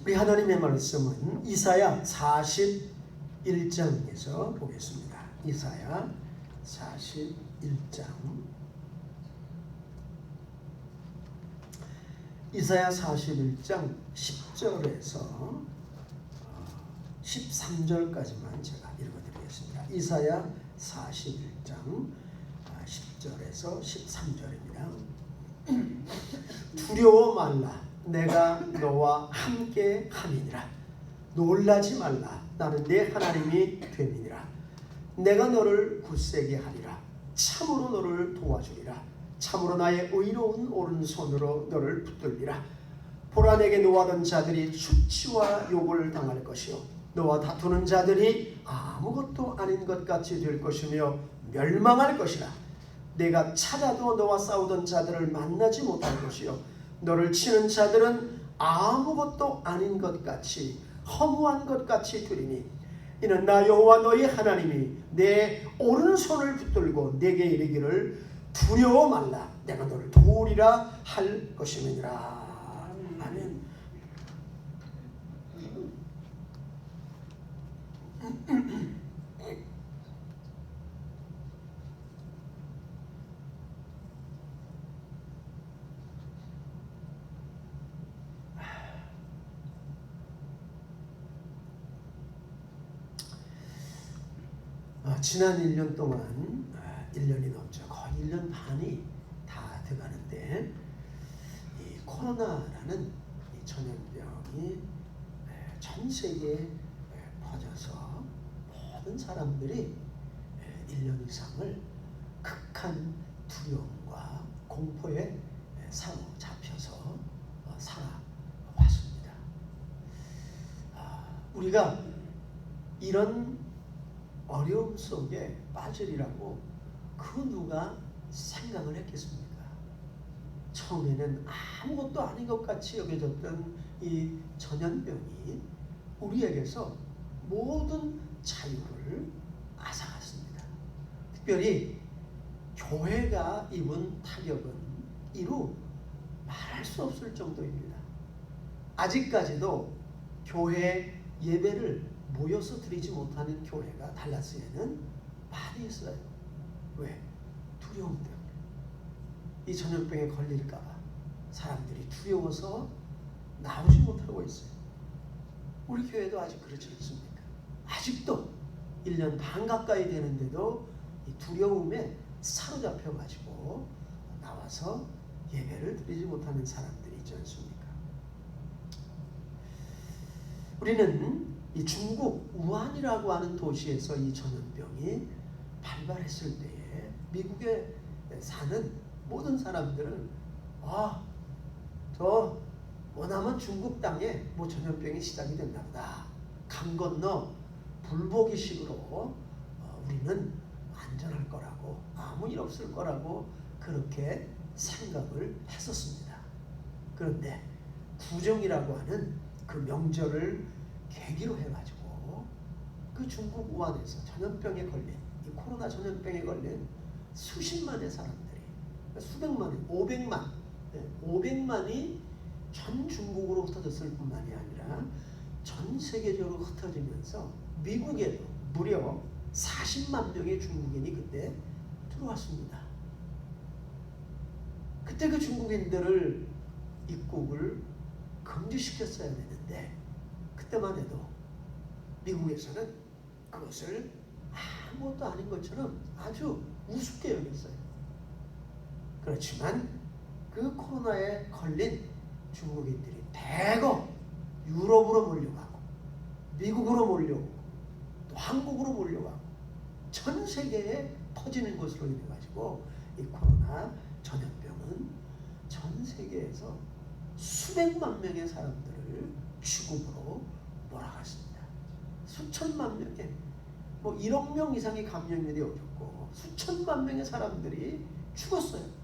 우리 하나님의 말씀은 이사야 41장에서 보겠습니다. 이사야 41장. 이사야 41장 10절에서 13절까지만 제가 읽어드리겠습니다. 이사야 41장 10절에서 13절입니다. 두려워 말라. 내가 너와 함께 함이니라. 놀라지 말라. 나는 내 하나님이 됨이니라. 내가 너를 굳세게 하리라. 참으로 너를 도와주리라. 참으로 나의 의로운 오른손으로 너를 붙들리라. 보라, 내게 노하던 자들이 수치와 욕을 당할 것이요 너와 다투는 자들이 아무것도 아닌 것 같이 될 것이며 멸망할 것이라. 내가 찾아도 너와 싸우던 자들을 만나지 못할 것이요 너를 치는 자들은 아무것도 아닌 것 같이 허무한 것 같이 되리니 이는 나 여호와 너희 하나님이 내 오른손을 붙들고 내게 이르기를 두려워 말라. 내가 너를 도우리라 할 것임이니라. 아멘. 지난 1년 동안 1년이 넘죠. 거의 1년 반이 다 돼가는데 이 코로나라는 이 전염병이 전 세계에 퍼져서 모든 사람들이 1년 이상을 극한 두려움과 공포에 사로잡혀서 살아왔습니다. 우리가 이런 어려움 속에 빠지리라고 그 누가 생각을 했겠습니까? 처음에는 아무것도 아닌 것 같이 여겨졌던 이 전염병이 우리에게서 모든 자유를 앗아갔습니다. 특별히 교회가 입은 타격은 이루 말할 수 없을 정도입니다. 아직까지도 교회 예배를 모여서 드리지 못하는 교회가 달라스에는 많이 있어요. 왜? 두려움 때문에. 이 전염병에 걸릴까봐 사람들이 두려워서 나오지 못하고 있어요. 우리 교회도 아직 그렇지 않습니까? 아직도 1년 반 가까이 되는데도 이 두려움에 사로잡혀가지고 나와서 예배를 드리지 못하는 사람들이 있지 않습니까? 우리는 이 중국 우한이라고 하는 도시에서 이 전염병이 발발했을 때에 미국에 사는 모든 사람들은 저 머나먼 중국 땅에 뭐 전염병이 시작이 됐나 보다. 강 건너 불보기식으로 우리는 안전할 거라고 아무 일 없을 거라고 그렇게 생각을 했었습니다. 그런데 구정이라고 하는 그 명절을 계기로 해가지고 그 중국 우한에서 전염병에 걸린 이 코로나 전염병에 걸린 수십만의 사람들이 수백만, 500만이 전 중국으로 흩어졌을 뿐만이 아니라 전 세계적으로 흩어지면서 미국에도 무려 40만 명의 중국인이 그때 들어왔습니다. 그때 그 중국인들을 입국을 금지시켰어야 되는데 그때만 해도 미국에서는 그것을 아무것도 아닌 것처럼 아주 우습게 여겼어요. 그렇지만 그 코로나에 걸린 중국인들이 대거 유럽으로 몰려가고 미국으로 몰려오고 또 한국으로 몰려가고 전 세계에 퍼지는 것으로 인해 가지고 이 코로나 전염병은 전 세계에서 수백만 명의 사람들을 죽음으로 몰아갔습니다. 수천만 명의 1억 명 이상의 감염이 되어졌고 수천만 명의 사람들이 죽었어요.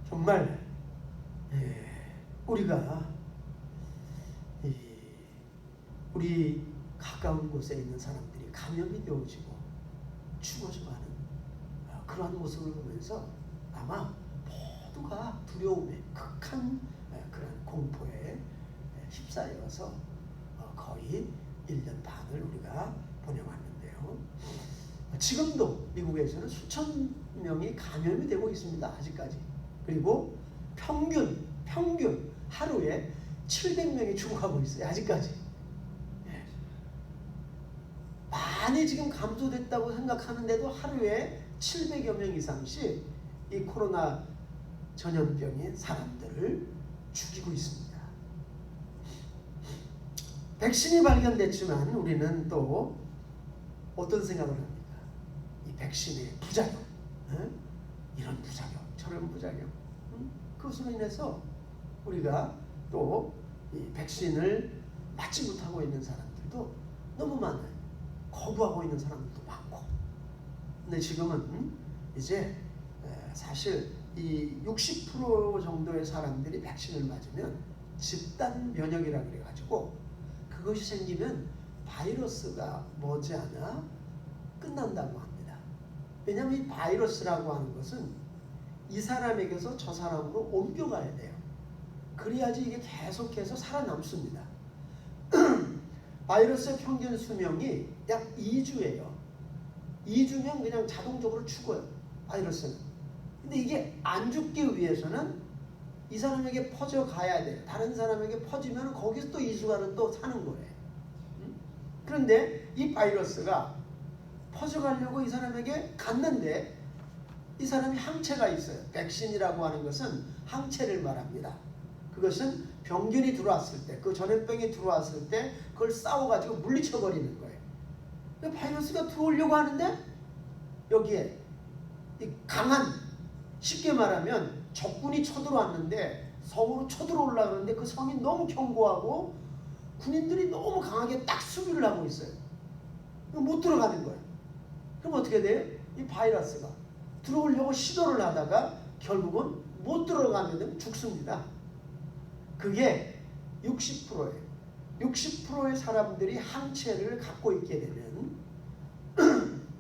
정말 우리가 우리 가까운 곳에 있는 사람들이 감염이 되어지고 죽어져가는 그러한 모습을 보면서 아마 모두가 두려움에 극한 그런 공포에 휩싸여서 거의 1년 반을 우리가 보내왔는데요. 지금도 미국에서는 수천 명이 감염이 되고 있습니다. 아직까지. 그리고 평균 하루에 700명이 죽어가고 있어요. 아직까지. 많이 지금 감소됐다고 생각하는데도 하루에 700여 명 이상씩 이 코로나 전염병이 사람들을 죽이고 있습니다. 백신이 발견됐지만 우리는 또 어떤 생각을 합니까? 이 백신의 부작용, 이런 부작용, 저런 부작용, 그것으로 인해서 우리가 또 이 백신을 맞지 못하고 있는 사람들도 너무 많아요. 거부하고 있는 사람들도 많고. 근데 지금은 이제 사실 이 60% 정도의 사람들이 백신을 맞으면 집단 면역이라 그래가지고 그것이 생기면 바이러스가 머지않아 끝난다고 합니다. 왜냐하면 이 바이러스라고 하는 것은 이 사람에게서 저 사람으로 옮겨가야 돼요. 그래야지 이게 계속해서 살아남습니다. 바이러스의 평균 수명이 약 2주예요. 2주면 그냥 자동적으로 죽어요. 바이러스는. 근데 이게 안 죽기 위해서는 이 사람에게 퍼져가야 돼요. 다른 사람에게 퍼지면 거기서 또 2주간은 또 사는 거예요. 그런데 이 바이러스가 퍼져가려고 이 사람에게 갔는데 이 사람이 항체가 있어요. 백신이라고 하는 것은 항체를 말합니다. 그것은 병균이 들어왔을 때, 그 전염병이 들어왔을 때 그걸 싸워가지고 물리쳐버리는 거예요. 바이러스가 들어오려고 하는데 여기에 이 강한, 쉽게 말하면 적군이 쳐들어왔는데 성으로 쳐들어오려고 하는데 그 성이 너무 견고하고 군인들이 너무 강하게 딱 수비를 하고 있어요. 못 들어가는 거예요. 그럼 어떻게 돼요? 이 바이러스가 들어오려고 시도를 하다가 결국은 못 들어가면 죽습니다. 그게 60%예요. 60%의 사람들이 항체를 갖고 있게 되면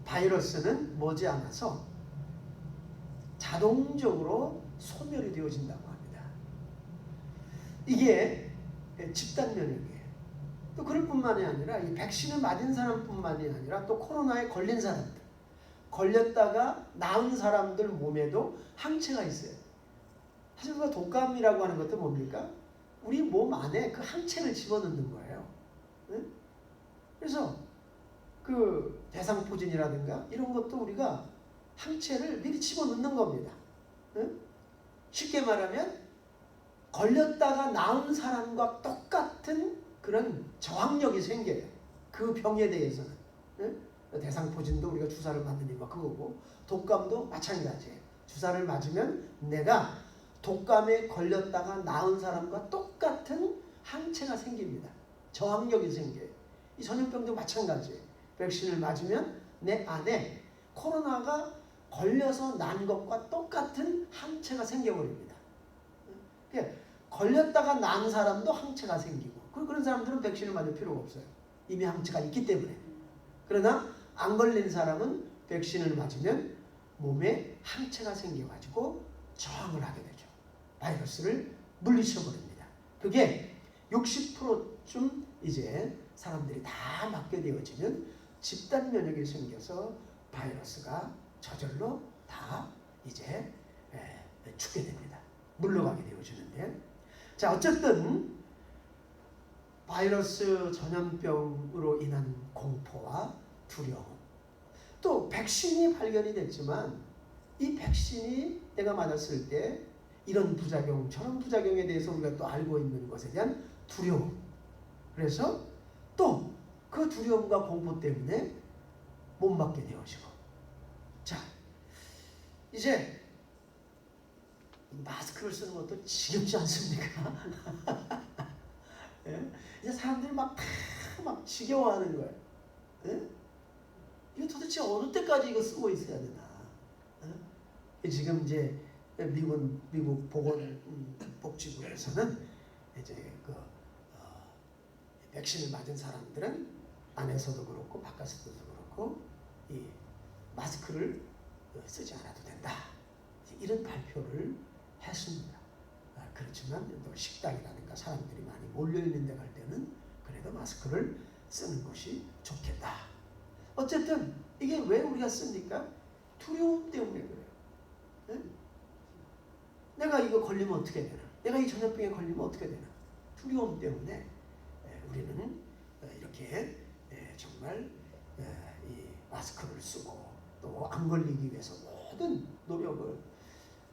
바이러스는 머지않아서 자동적으로 소멸이 되어진다고 합니다. 이게 집단 면역이에요. 또 그럴 뿐만이 아니라 이 백신을 맞은 사람뿐만이 아니라 또 코로나에 걸린 사람들, 걸렸다가 나은 사람들 몸에도 항체가 있어요. 사실 우리가 독감이라고 하는 것도 뭡니까? 우리 몸 안에 그 항체를 집어넣는 거예요. 응? 그래서 그 대상포진이라든가 이런 것도 우리가 항체를 미리 집어넣는 겁니다. 응? 쉽게 말하면 걸렸다가 나은 사람과 똑같은 그런 저항력이 생겨요. 그 병에 대해서는. 응? 대상포진도 우리가 주사를 맞으니까 그거고 독감도 마찬가지예요. 주사를 맞으면 내가 독감에 걸렸다가 나은 사람과 똑같은 항체가 생깁니다. 저항력이 생겨요. 이 전염병도 마찬가지예요. 백신을 맞으면 내 안에 코로나가 걸려서 난 것과 똑같은 항체가 생겨버립니다. 그러니까 걸렸다가 난 사람도 항체가 생기고 그런 사람들은 백신을 맞을 필요가 없어요. 이미 항체가 있기 때문에. 그러나 안 걸린 사람은 백신을 맞으면 몸에 항체가 생겨가지고 저항을 하게 되죠. 바이러스를 물리쳐버립니다. 그게 60%쯤 이제 사람들이 다 맞게 되어지면 집단 면역이 생겨서 바이러스가 저절로 다 이제 죽게 됩니다. 물러가게 되어지는데, 자 어쨌든 바이러스 전염병으로 인한 공포와 두려움, 또 백신이 발견이 됐지만 이 백신이 내가 맞았을 때 이런 부작용, 저런 부작용에 대해서 우리가 또 알고 있는 것에 대한 두려움. 그래서 또 그 두려움과 공포 때문에 못 맞게 되어지고. 자, 이제 마스크를 쓰는 것도 지겹지 않습니까? 예? 이제 사람들이 막 지겨워하는 거예요. 예? 이거 도대체 어느 때까지 이거 쓰고 있어야 되나? 예? 지금 이제 미국 보건복지부에서는 이제 백신을 맞은 사람들은 안에서도 그렇고 바깥에서도 그렇고 이 마스크를 쓰지 않아도 된다. 이런 발표를 했습니다. 그렇지만 또 식당이라든가 사람들이 많이 몰려있는 데 갈 때는 그래도 마스크를 쓰는 것이 좋겠다. 어쨌든 이게 왜 우리가 씁니까? 두려움 때문에 그래요. 네? 내가 이거 걸리면 어떻게 되나? 내가 이 전염병에 걸리면 어떻게 되나? 두려움 때문에 우리는 이렇게 정말 이 마스크를 쓰고 또 안 걸리기 위해서 모든 노력을,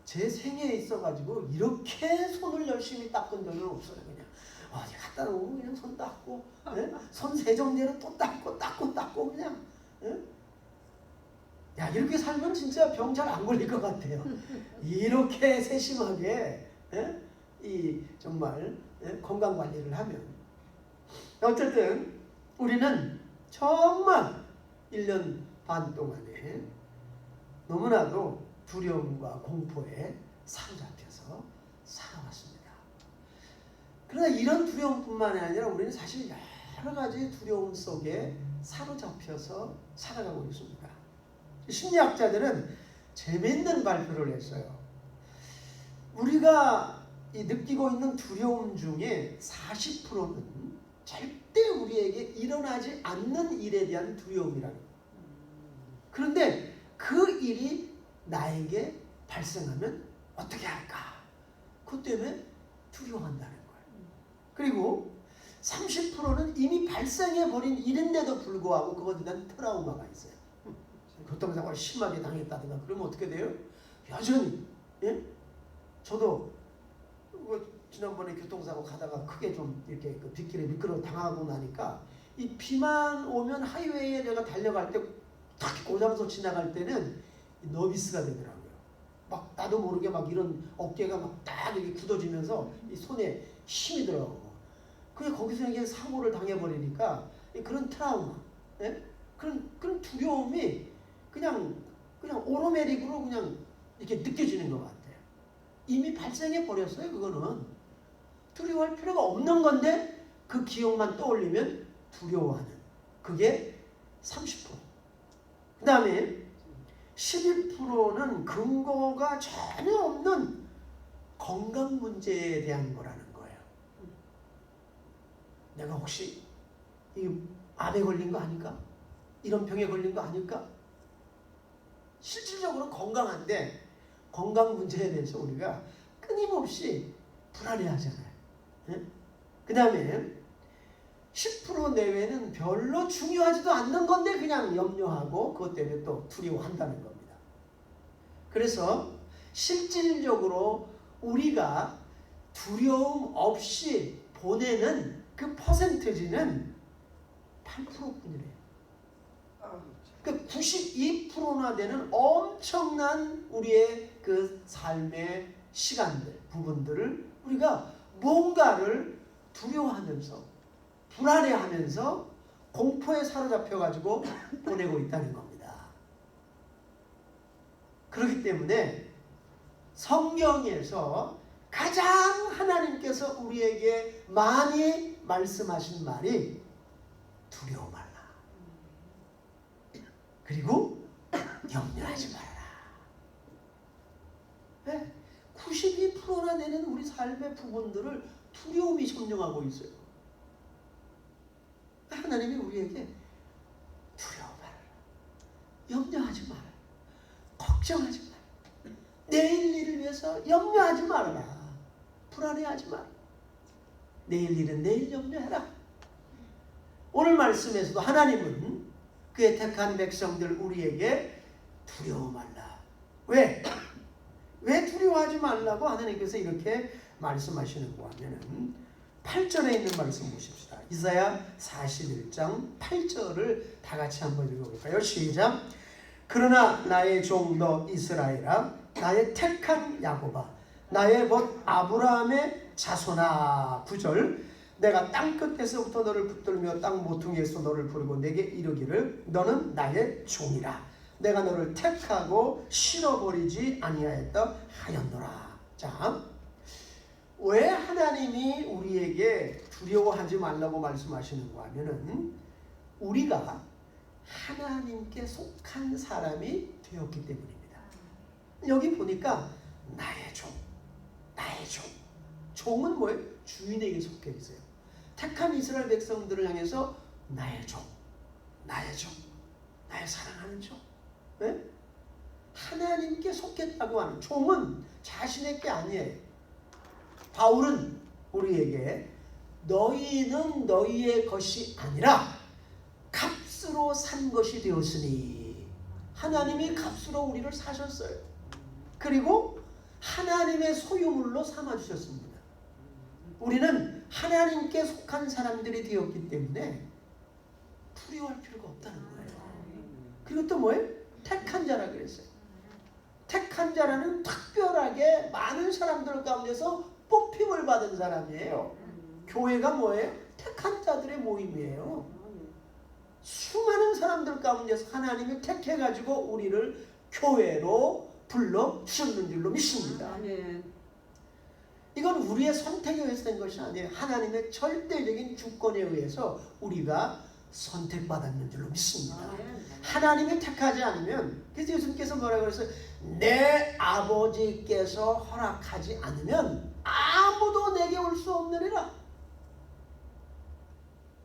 제 생애에 있어가지고 이렇게 손을 열심히 닦은 적은 없어요. 그냥 어디 갖다 놓으면 그냥 손 닦고, 손 세정제로 또 닦고 그냥. 야, 이렇게 살면 진짜 병 잘 안 걸릴 것 같아요. 이렇게 세심하게 이 정말 건강 관리를 하면. 어쨌든 우리는 정말 1년 반 동안에 너무나도 두려움과 공포에 사로잡혀서 살아왔습니다. 그러나 이런 두려움뿐만 아니라 우리는 사실 여러 가지 두려움 속에 사로잡혀서 살아가고 있습니다. 심리학자들은 재미있는 발표를 했어요. 우리가 느끼고 있는 두려움 중에 40%는 절대 우리에게 일어나지 않는 일에 대한 두려움이라는 거예요. 그런데 그 일이 나에게 발생하면 어떻게 할까? 그것 때문에 두려워한다는 거예요. 그리고 30%는 이미 발생해버린 일인데도 불구하고 그것에 대한 트라우마가 있어요. 교통사고를 심하게 당했다든가 그러면 어떻게 돼요? 여전히. 저도 지난번에 교통사고 가다가 크게 좀 이렇게 그 뒷길에 미끄러 당하고 나니까 이 비만 오면 하이웨이에 내가 달려갈 때 탁 고장서 지나갈 때는 너비스가 되더라고요. 막 나도 모르게 막 이런 어깨가 막 딱 이렇게 굳어지면서 이 손에 힘이 들어가고. 그게 거기서 이게 사고를 당해버리니까 그런 트라우마, 그런 두려움이 그냥 오토매틱으로 그냥 이렇게 느껴지는 것 같아요. 이미 발생해 버렸어요. 그거는 두려워할 필요가 없는 건데 그 기억만 떠올리면 두려워하는, 그게 30%. 그 다음에 11%는 근거가 전혀 없는 건강 문제에 대한 거라는 거예요. 내가 혹시 이 암에 걸린 거 아닐까? 이런 병에 걸린 거 아닐까? 실질적으로 건강한데 건강 문제에 대해서 우리가 끊임없이 불안해하잖아요. 그 다음에 10% 내외는 별로 중요하지도 않는 건데 그냥 염려하고 그것 때문에 또 두려워한다는 겁니다. 그래서 실질적으로 우리가 두려움 없이 보내는 그 퍼센티지는 8%뿐이래요. 그 92%나 되는 엄청난 우리의 그 삶의 시간들, 부분들을 우리가 뭔가를 두려워하면서 불안해하면서 공포에 사로잡혀가지고 보내고 있다는 겁니다. 그렇기 때문에 성경에서 가장 하나님께서 우리에게 많이 말씀하신 말이 두려워 말라. 그리고 염려하지 말아라. 92%나 되는 우리 삶의 부분들을 두려움이 점령하고 있어요. 하나님이 우리에게 두려워 말아라. 염려하지 말아라. 걱정하지 말아라. 내일 일을 위해서 염려하지 말아라. 불안해하지 마라. 내일 일은 내일 염려해라. 오늘 말씀에서도 하나님은 그의 택한 백성들 우리에게 두려워 말라. 왜? 왜 두려워하지 말라고 하나님께서 이렇게 말씀하시는가 하면은 8절에 있는 말씀 보십시다. 이사야 41장 8절을 다 같이 한번 읽어볼까요? 시작. 그러나 나의 종 너 이스라엘아, 나의 택한 야곱아, 나의 벗 아브라함의 자손아. 9절. 내가 땅 끝에서부터 너를 붙들며 땅 모퉁이에서 너를 부르고 내게 이르기를 너는 나의 종이라. 내가 너를 택하고 실어버리지 아니하였다 하였노라. 자, 왜 하나님이 우리에게 두려워하지 말라고 말씀하시는가 하면은 우리가 하나님께 속한 사람이 되었기 때문입니다. 여기 보니까 나의 종, 나의 종. 종은 뭐예요? 주인에게 속해 있어요. 택한 이스라엘 백성들을 향해서 나의 종, 나의 종, 나의 사랑하는 종. 네? 하나님께 속했다고 하는 종은 자신의 게 아니에요. 바울은 우리에게 너희는 너희의 것이 아니라 값으로 산 것이 되었으니, 하나님이 값으로 우리를 사셨어요. 그리고 하나님의 소유물로 삼아주셨습니다. 우리는 하나님께 속한 사람들이 되었기 때문에 두려워할 필요가 없다는 거예요. 그리고 또 뭐예요? 택한 자라 그랬어요. 택한 자라는 특별하게 많은 사람들 가운데서 뽑힘을 받은 사람이에요. 교회가 뭐예요? 택한 자들의 모임이에요. 수많은 사람들 가운데서 하나님이 택해가지고 우리를 교회로 불러주셨는 줄로 믿습니다. 이건 우리의 선택에 의해서 된 것이 아니에요. 하나님의 절대적인 주권에 의해서 우리가 선택받았는 줄로 믿습니다. 하나님이 택하지 않으면, 그래서 예수님께서 뭐라고 그랬어요? 내 아버지께서 허락하지 않으면 아무도 내게 올 수 없느니라.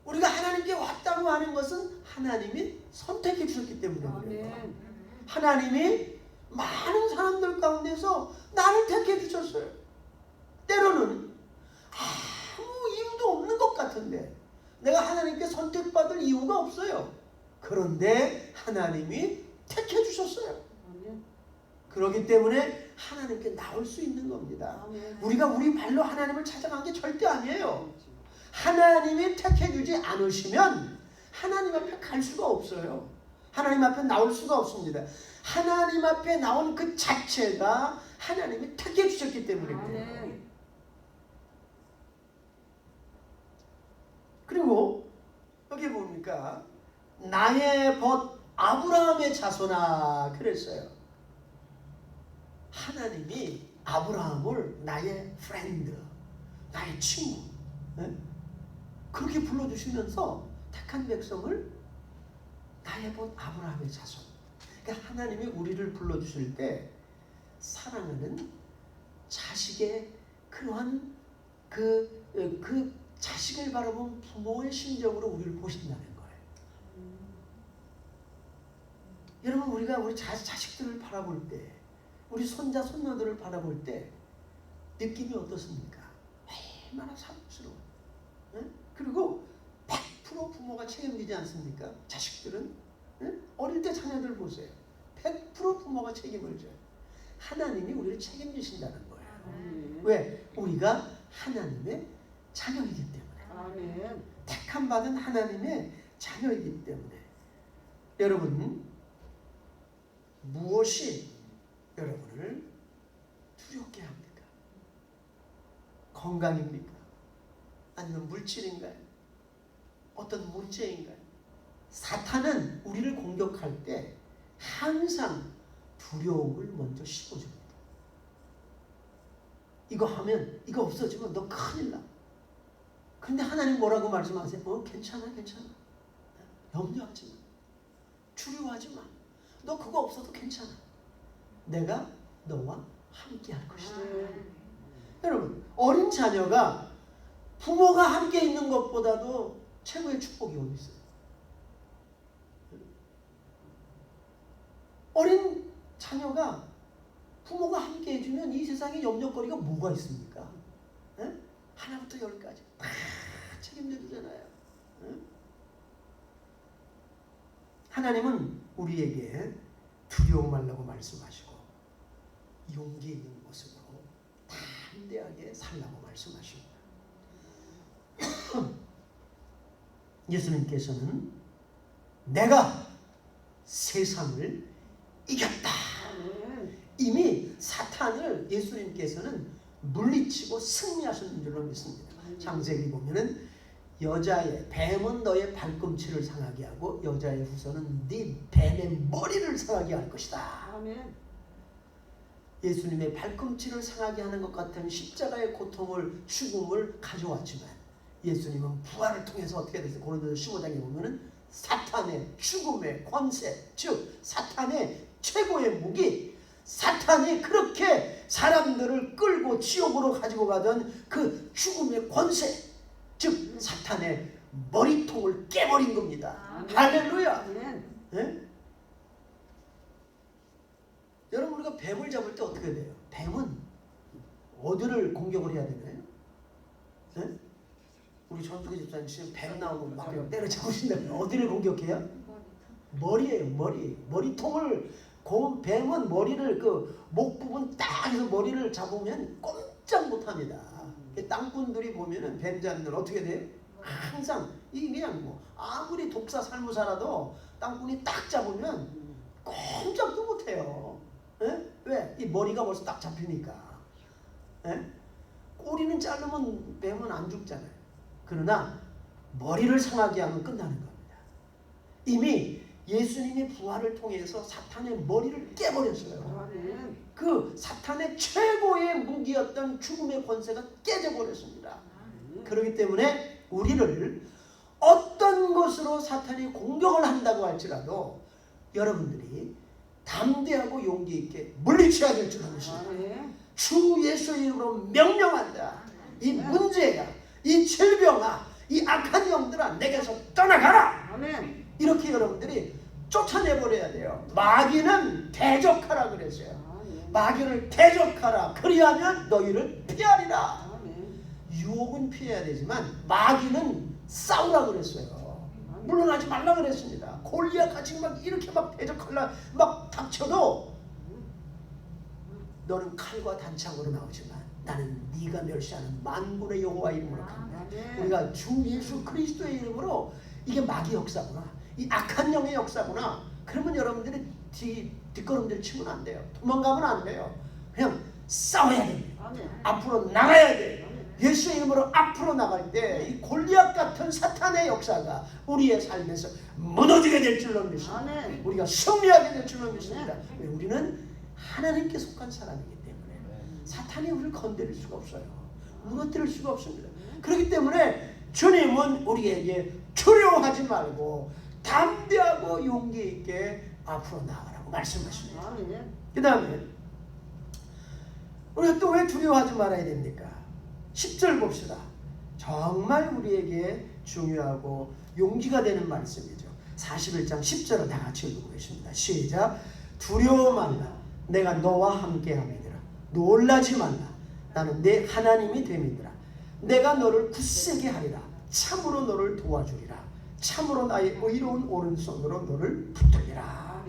우리가 하나님께 왔다고 하는 것은 하나님이 선택해 주셨기 때문에 그래요. 하나님이 많은 사람들 가운데서 나를 택해 주셨어요. 때로는 아무 이유도 없는 것 같은데 내가 하나님께 선택받을 이유가 없어요. 그런데 하나님이 택해 주셨어요. 그렇기 때문에 하나님께 나올 수 있는 겁니다. 우리가 우리 발로 하나님을 찾아간 게 절대 아니에요. 하나님이 택해 주지 않으시면 하나님 앞에 갈 수가 없어요. 하나님 앞에 나올 수가 없습니다. 하나님 앞에 나온 그 자체가 하나님이 택해 주셨기 때문에 그래요. 그리고 여기 보니까 나의 벗 아브라함의 자손아 그랬어요. 하나님이 아브라함을 나의 프렌드, 나의 친구, 네? 그렇게 불러주시면서 택한 백성을 나의 벗 아브라함의 자손. 그러니까 하나님이 우리를 불러주실 때 사랑하는 자식의 그러한 그 자식을 바라본 부모의 심정으로 우리를 보신다는 거예요. 여러분, 우리가 우리 자식들을 바라볼 때, 우리 손자 손녀들을 바라볼 때 느낌이 어떻습니까? 얼마나 사랑스러워. 네? 그리고 100% 부모가 책임지지 않습니까? 자식들은 네? 어릴 때 자녀들 보세요. 100% 부모가 책임을 져요. 하나님이 우리를 책임지신다는 거예요. 왜? 우리가 하나님의 자녀이기 때문에. 택함 받은 하나님의 자녀이기 때문에. 여러분, 무엇이 여러분을 두렵게 합니까? 건강입니까? 아니면 물질인가요? 어떤 문제인가요? 사탄은 우리를 공격할 때 항상 두려움을 먼저 심어줍니다. 이거 하면, 이거 없어지면 너 큰일 나. 근데 하나님 뭐라고 말씀하세요? 괜찮아, 괜찮아. 염려하지 마. 두려워하지 마. 너 그거 없어도 괜찮아. 내가 너와 함께 할 것이다. 여러분, 어린 자녀가 부모가 함께 있는 것보다도 최고의 축복이 어디 있어요? 어린 자녀가 부모가 함께 해주면 이 세상에 염려거리가 뭐가 있습니까? 에? 하나부터 열까지 다 책임져 주잖아요. 하나님은 우리에게 두려워 말라고 말씀하시고 용기 있는 모습으로 담대하게 살라고 말씀하십니다. 예수님께서는 내가 세상을 이겼다. 이미 사탄을 예수님께서는 물리치고 승리하셨는 줄로 믿습니다. 창세기 보면은 여자의 뱀은 너의 발꿈치를 상하게 하고 여자의 후손은 네 뱀의 머리를 상하게 할 것이다. 아멘. 예수님의 발꿈치를 상하게 하는 것 같은 십자가의 고통을, 죽음을 가져왔지만 예수님은 부활을 통해서 어떻게 됐어요? 고린도서 15장에 보면은 사탄의 죽음의 권세, 즉 사탄의 최고의 무기, 사탄이 그렇게 사람들을 끌고 지옥으로 가지고 가던 그 죽음의 권세, 즉 사탄의 머리통을 깨버린 겁니다. 할렐루야. 네? 여러분, 우리가 뱀을 잡을 때 어떻게 돼요? 뱀은 어디를 공격을 해야 되나요? 네? 우리 전투기 집사님 지금 뱀 나오면 막 때려잡으신다면 어디를 공격해요? 머리예요. 머리통을. 뱀은 머리를 그 목 부분 딱 해서 머리를 잡으면 꼼짝 못합니다. 땅꾼들이 보면은 뱀 잡는 어떻게 돼요? 항상 이게 그냥 뭐 아무리 독사 살무사라도 땅꾼이 딱 잡으면 꼼짝도 못해요. 에? 왜? 이 머리가 벌써 딱 잡히니까. 에? 꼬리는 자르면 뱀은 안 죽잖아요. 그러나 머리를 상하게 하면 끝나는 겁니다. 이미 예수님이 부활을 통해서 사탄의 머리를 깨버렸어요. 그 사탄의 최고의 무기였던 죽음의 권세가 깨져버렸습니다. 그렇기 때문에 우리를 어떤 것으로 사탄이 공격을 한다고 할지라도 여러분들이 담대하고 용기 있게 물리쳐야 될 줄 아십니다. 주 예수의 이름으로 명령한다. 이 문제야, 이 질병아, 이 악한 영들아, 내게서 떠나가라. 아멘. 이렇게 여러분들이 쫓아내버려야 돼요. 마귀는 대적하라 그랬어요. 마귀를 대적하라. 그리하면 너희를 피하리라. 유혹은 피해야 되지만 마귀는 싸우라 그랬어요. 물러나지 말라 그랬습니다. 골리앗 같이 막 이렇게 막 대적하려 막 닥쳐도 너는 칼과 단창으로 나오지만 나는 네가 멸시하는 만군의 여호와 이름으로 간다. 우리가 주 예수 그리스도의 이름으로, 이게 마귀 역사구나, 이 악한 영의 역사구나. 그러면 여러분들이 뒷걸음질 치면 안 돼요. 도망가면 안 돼요. 그냥 싸워야 됩니다. 앞으로 나가야 돼요. 예수의 이름으로 앞으로 나갈 때 이 골리앗 같은 사탄의 역사가 우리의 삶에서 무너지게 될 줄로 믿습니다. 우리가 승리하게 될 줄로 믿습니다. 우리는 하나님께 속한 사람이기 때문에 사탄이 우리를 건드릴 수가 없어요. 무너뜨릴 수가 없습니다. 그렇기 때문에 주님은 우리에게 두려워하지 말고 담대하고 용기 있게 앞으로 나가라고 말씀하십니다. 그 다음에 우리가 또 왜 두려워하지 말아야 됩니까? 10절 봅시다. 정말 우리에게 중요하고 용기가 되는 말씀이죠. 41장 10절을 다 같이 읽어보겠습니다. 시작. 두려워 말라. 내가 너와 함께 함이니라. 놀라지 말라. 나는 내 하나님이 됨이니라. 내가 너를 굳세게 하리라. 참으로 너를 도와주리라. 참으로 나의 의로운 오른손으로 너를 붙들리라.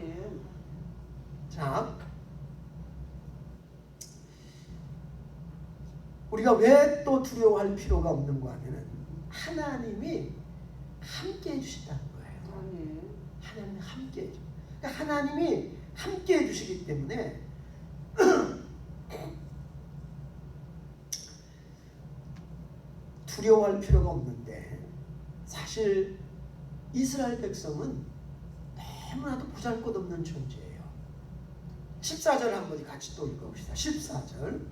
자, 우리가 왜 또 두려워할 필요가 없는가 하면은 하나님이 함께 해주신다는 거예요. 하나님이 함께 해줘. 그러니까 하나님이 함께 해주시기 때문에 두려워할 필요가 없는데, 사실 이스라엘 백성은 너무나도 보잘것없는 존재예요. 14절 한번 같이 또 읽어봅시다. 14절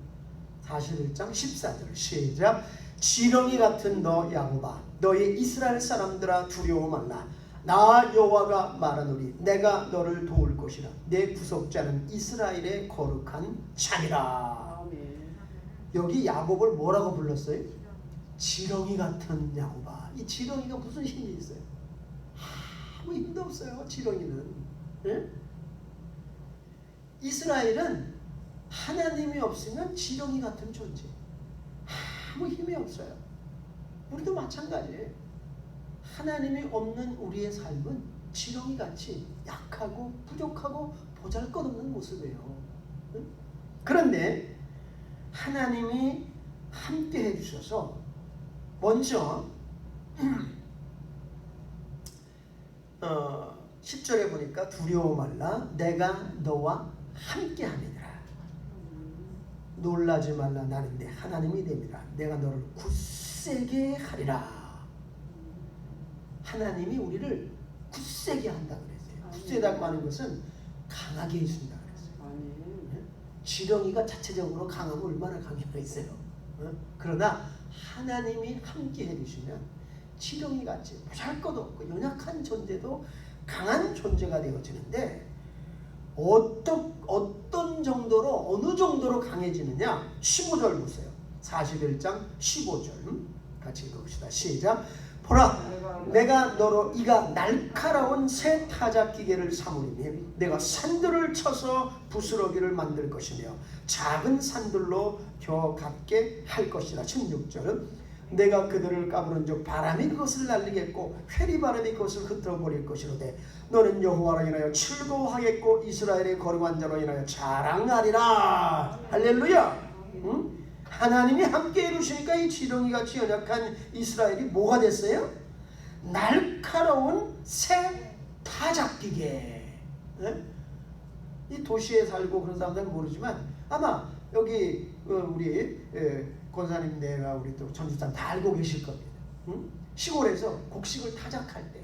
41장 14절 시작. 지렁이 같은 너 야곱아, 너희 이스라엘 사람들아 두려워 말라. 나 여호와가 말하노니 내가 너를 도울 것이라. 내 구속자는 이스라엘의 거룩한 창이라. 여기 야곱을 뭐라고 불렀어요? 지렁이 같은 야곱아. 이 지렁이가 무슨 힘이 있어요? 아무 힘도 없어요. 지렁이는. 네? 이스라엘은 하나님이 없으면 지렁이 같은 존재. 아무 힘이 없어요. 우리도 마찬가지예요. 하나님이 없는 우리의 삶은 지렁이같이 약하고 부족하고 보잘것없는 모습이에요. 응? 그런데 하나님이 함께 해주셔서 먼저 10절에 보니까 두려워 말라. 내가 너와 함께 함이니라. 놀라지 말라. 나는 내 하나님이 됩니다. 내가 너를 굳세게 하리라. 하나님이 우리를 굳세게 한다 그랬어요. 굳세다고 하는 것은 강하게 해준다 그랬어요. 지렁이가 자체적으로 강하면 얼마나 강해가 있어요. 그러나 하나님이 함께 해주시면 지렁이같이 보잘것없고 연약한 존재도 강한 존재가 되어지는데, 어떤 정도로 강해지느냐? 15절 보세요. 41장 15절 같이 읽어봅시다. 시작. 보라, 내가 너로 이가 날카로운 새 타작기계를 삼으리니 내가 산들을 쳐서 부스러기를 만들 것이며 작은 산들로 겨 같게 할 것이라. 16절은 내가 그들을 까부른즉 바람이 그것을 날리겠고 회리바람이 그것을 흩어버릴 것이로되 너는 여호와로 인하여 즐거워하겠고 이스라엘의 거룩한 자로 인하여 자랑하리라. 할렐루야. 응? 하나님이 함께 이루시니까 이 지렁이같이 연약한 이스라엘이 뭐가 됐어요? 날카로운 새 타작기계. 네? 이 도시에 살고 그런 사람들은 모르지만 아마 여기 우리 권사님네가 우리 또 전주산 다 알고 계실 겁니다. 응? 시골에서 곡식을 타작할 때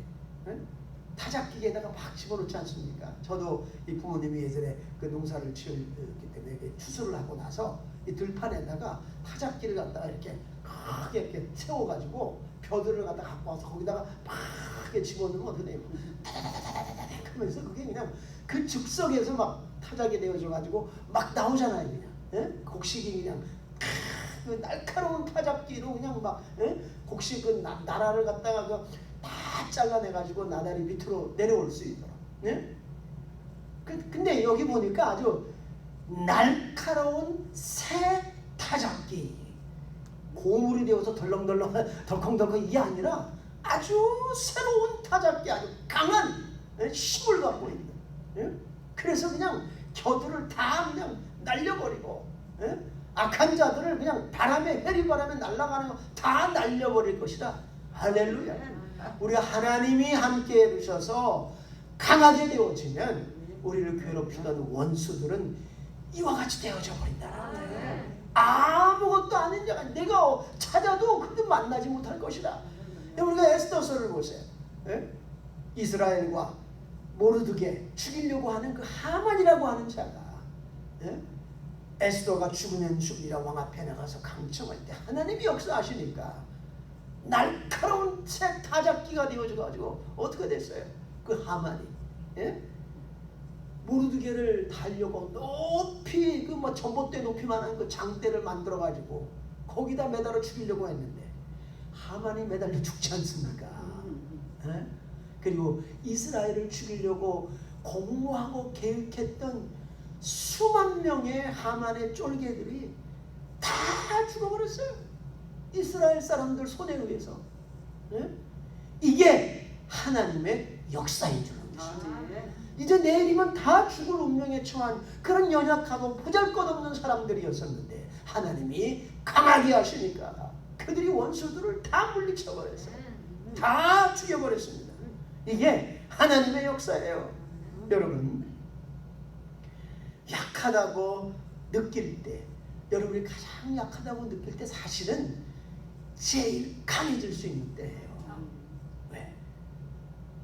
타작기계에다가 막 집어넣지 않습니까? 저도 이 부모님이 예전에 그 농사를 지었기 때문에 추수를 하고 나서 이 들판에다가 타작기를 갖다가 이렇게 크게 이렇게 세워가지고 벼들을 갖다 갖고 와서 거기다가 막 이렇게 집어넣으면 어떻게 돼요? 다다다다다다닥 하면서 그게 그냥 그 즉석에서 막 타작이 되어져가지고 막 나오잖아요. 그냥 예? 곡식이 그냥 그 날카로운 타작기로 그냥 막 곡식 그 나라를 갖다가 다 잘라내가지고 나다리 밑으로 내려올 수 있도록. 예? 근데 여기 보니까 아주 날카로운 새 타작기, 고물이 되어서 덜렁덜렁 덜컹덜컹 이게 아니라 아주 새로운 타작기, 아주 강한 힘을 갖고 있는. 예? 그래서 그냥 겨들을 다 그냥 날려버리고 악한 자들을 그냥 바람에 회리바람에 날아가는 거 다 날려버릴 것이다. 할렐루야. 우리 하나님이 함께 해주셔서 강하게 되어지면 우리를 괴롭히던 원수들은 이와 같이 되어져 버린다. 아무것도 아닌 자가 내가 찾아도 그도 만나지 못할 것이다. 우리가 에스더서를 보세요. 예? 이스라엘과 모르드게 죽이려고 하는 그 하만이라고 하는 자가 에스더가 죽으면 죽으리라 왕 앞에 나가서 강청할 때 하나님이 역사하시니까 날카로운 새 타작기가 되어져가지고 어떻게 됐어요? 그 하만이 모르드게를 달려고 높이 그 뭐 전봇대 높이만한 그 장대를 만들어가지고 거기다 매달아 죽이려고 했는데 하만이 매달려 죽지 않습니까? 그리고 이스라엘을 죽이려고 공모하고 계획했던 수만 명의 하만의 쫄개들이 다 죽어버렸어요. 이스라엘 사람들 손에 의해서. 이게 하나님의 역사인 줄 믿습니다. 이제 내일이면 다 죽을 운명에 처한 그런 연약하고 보잘것없는 사람들이었었는데 하나님이 강하게 하시니까 그들이 원수들을 다 물리쳐버렸어요. 다 죽여버렸습니다. 이게 하나님의 역사예요. 여러분, 약하다고 느낄 때, 여러분이 가장 약하다고 느낄 때 사실은 제일 강해질 수 있는 때예요. 왜?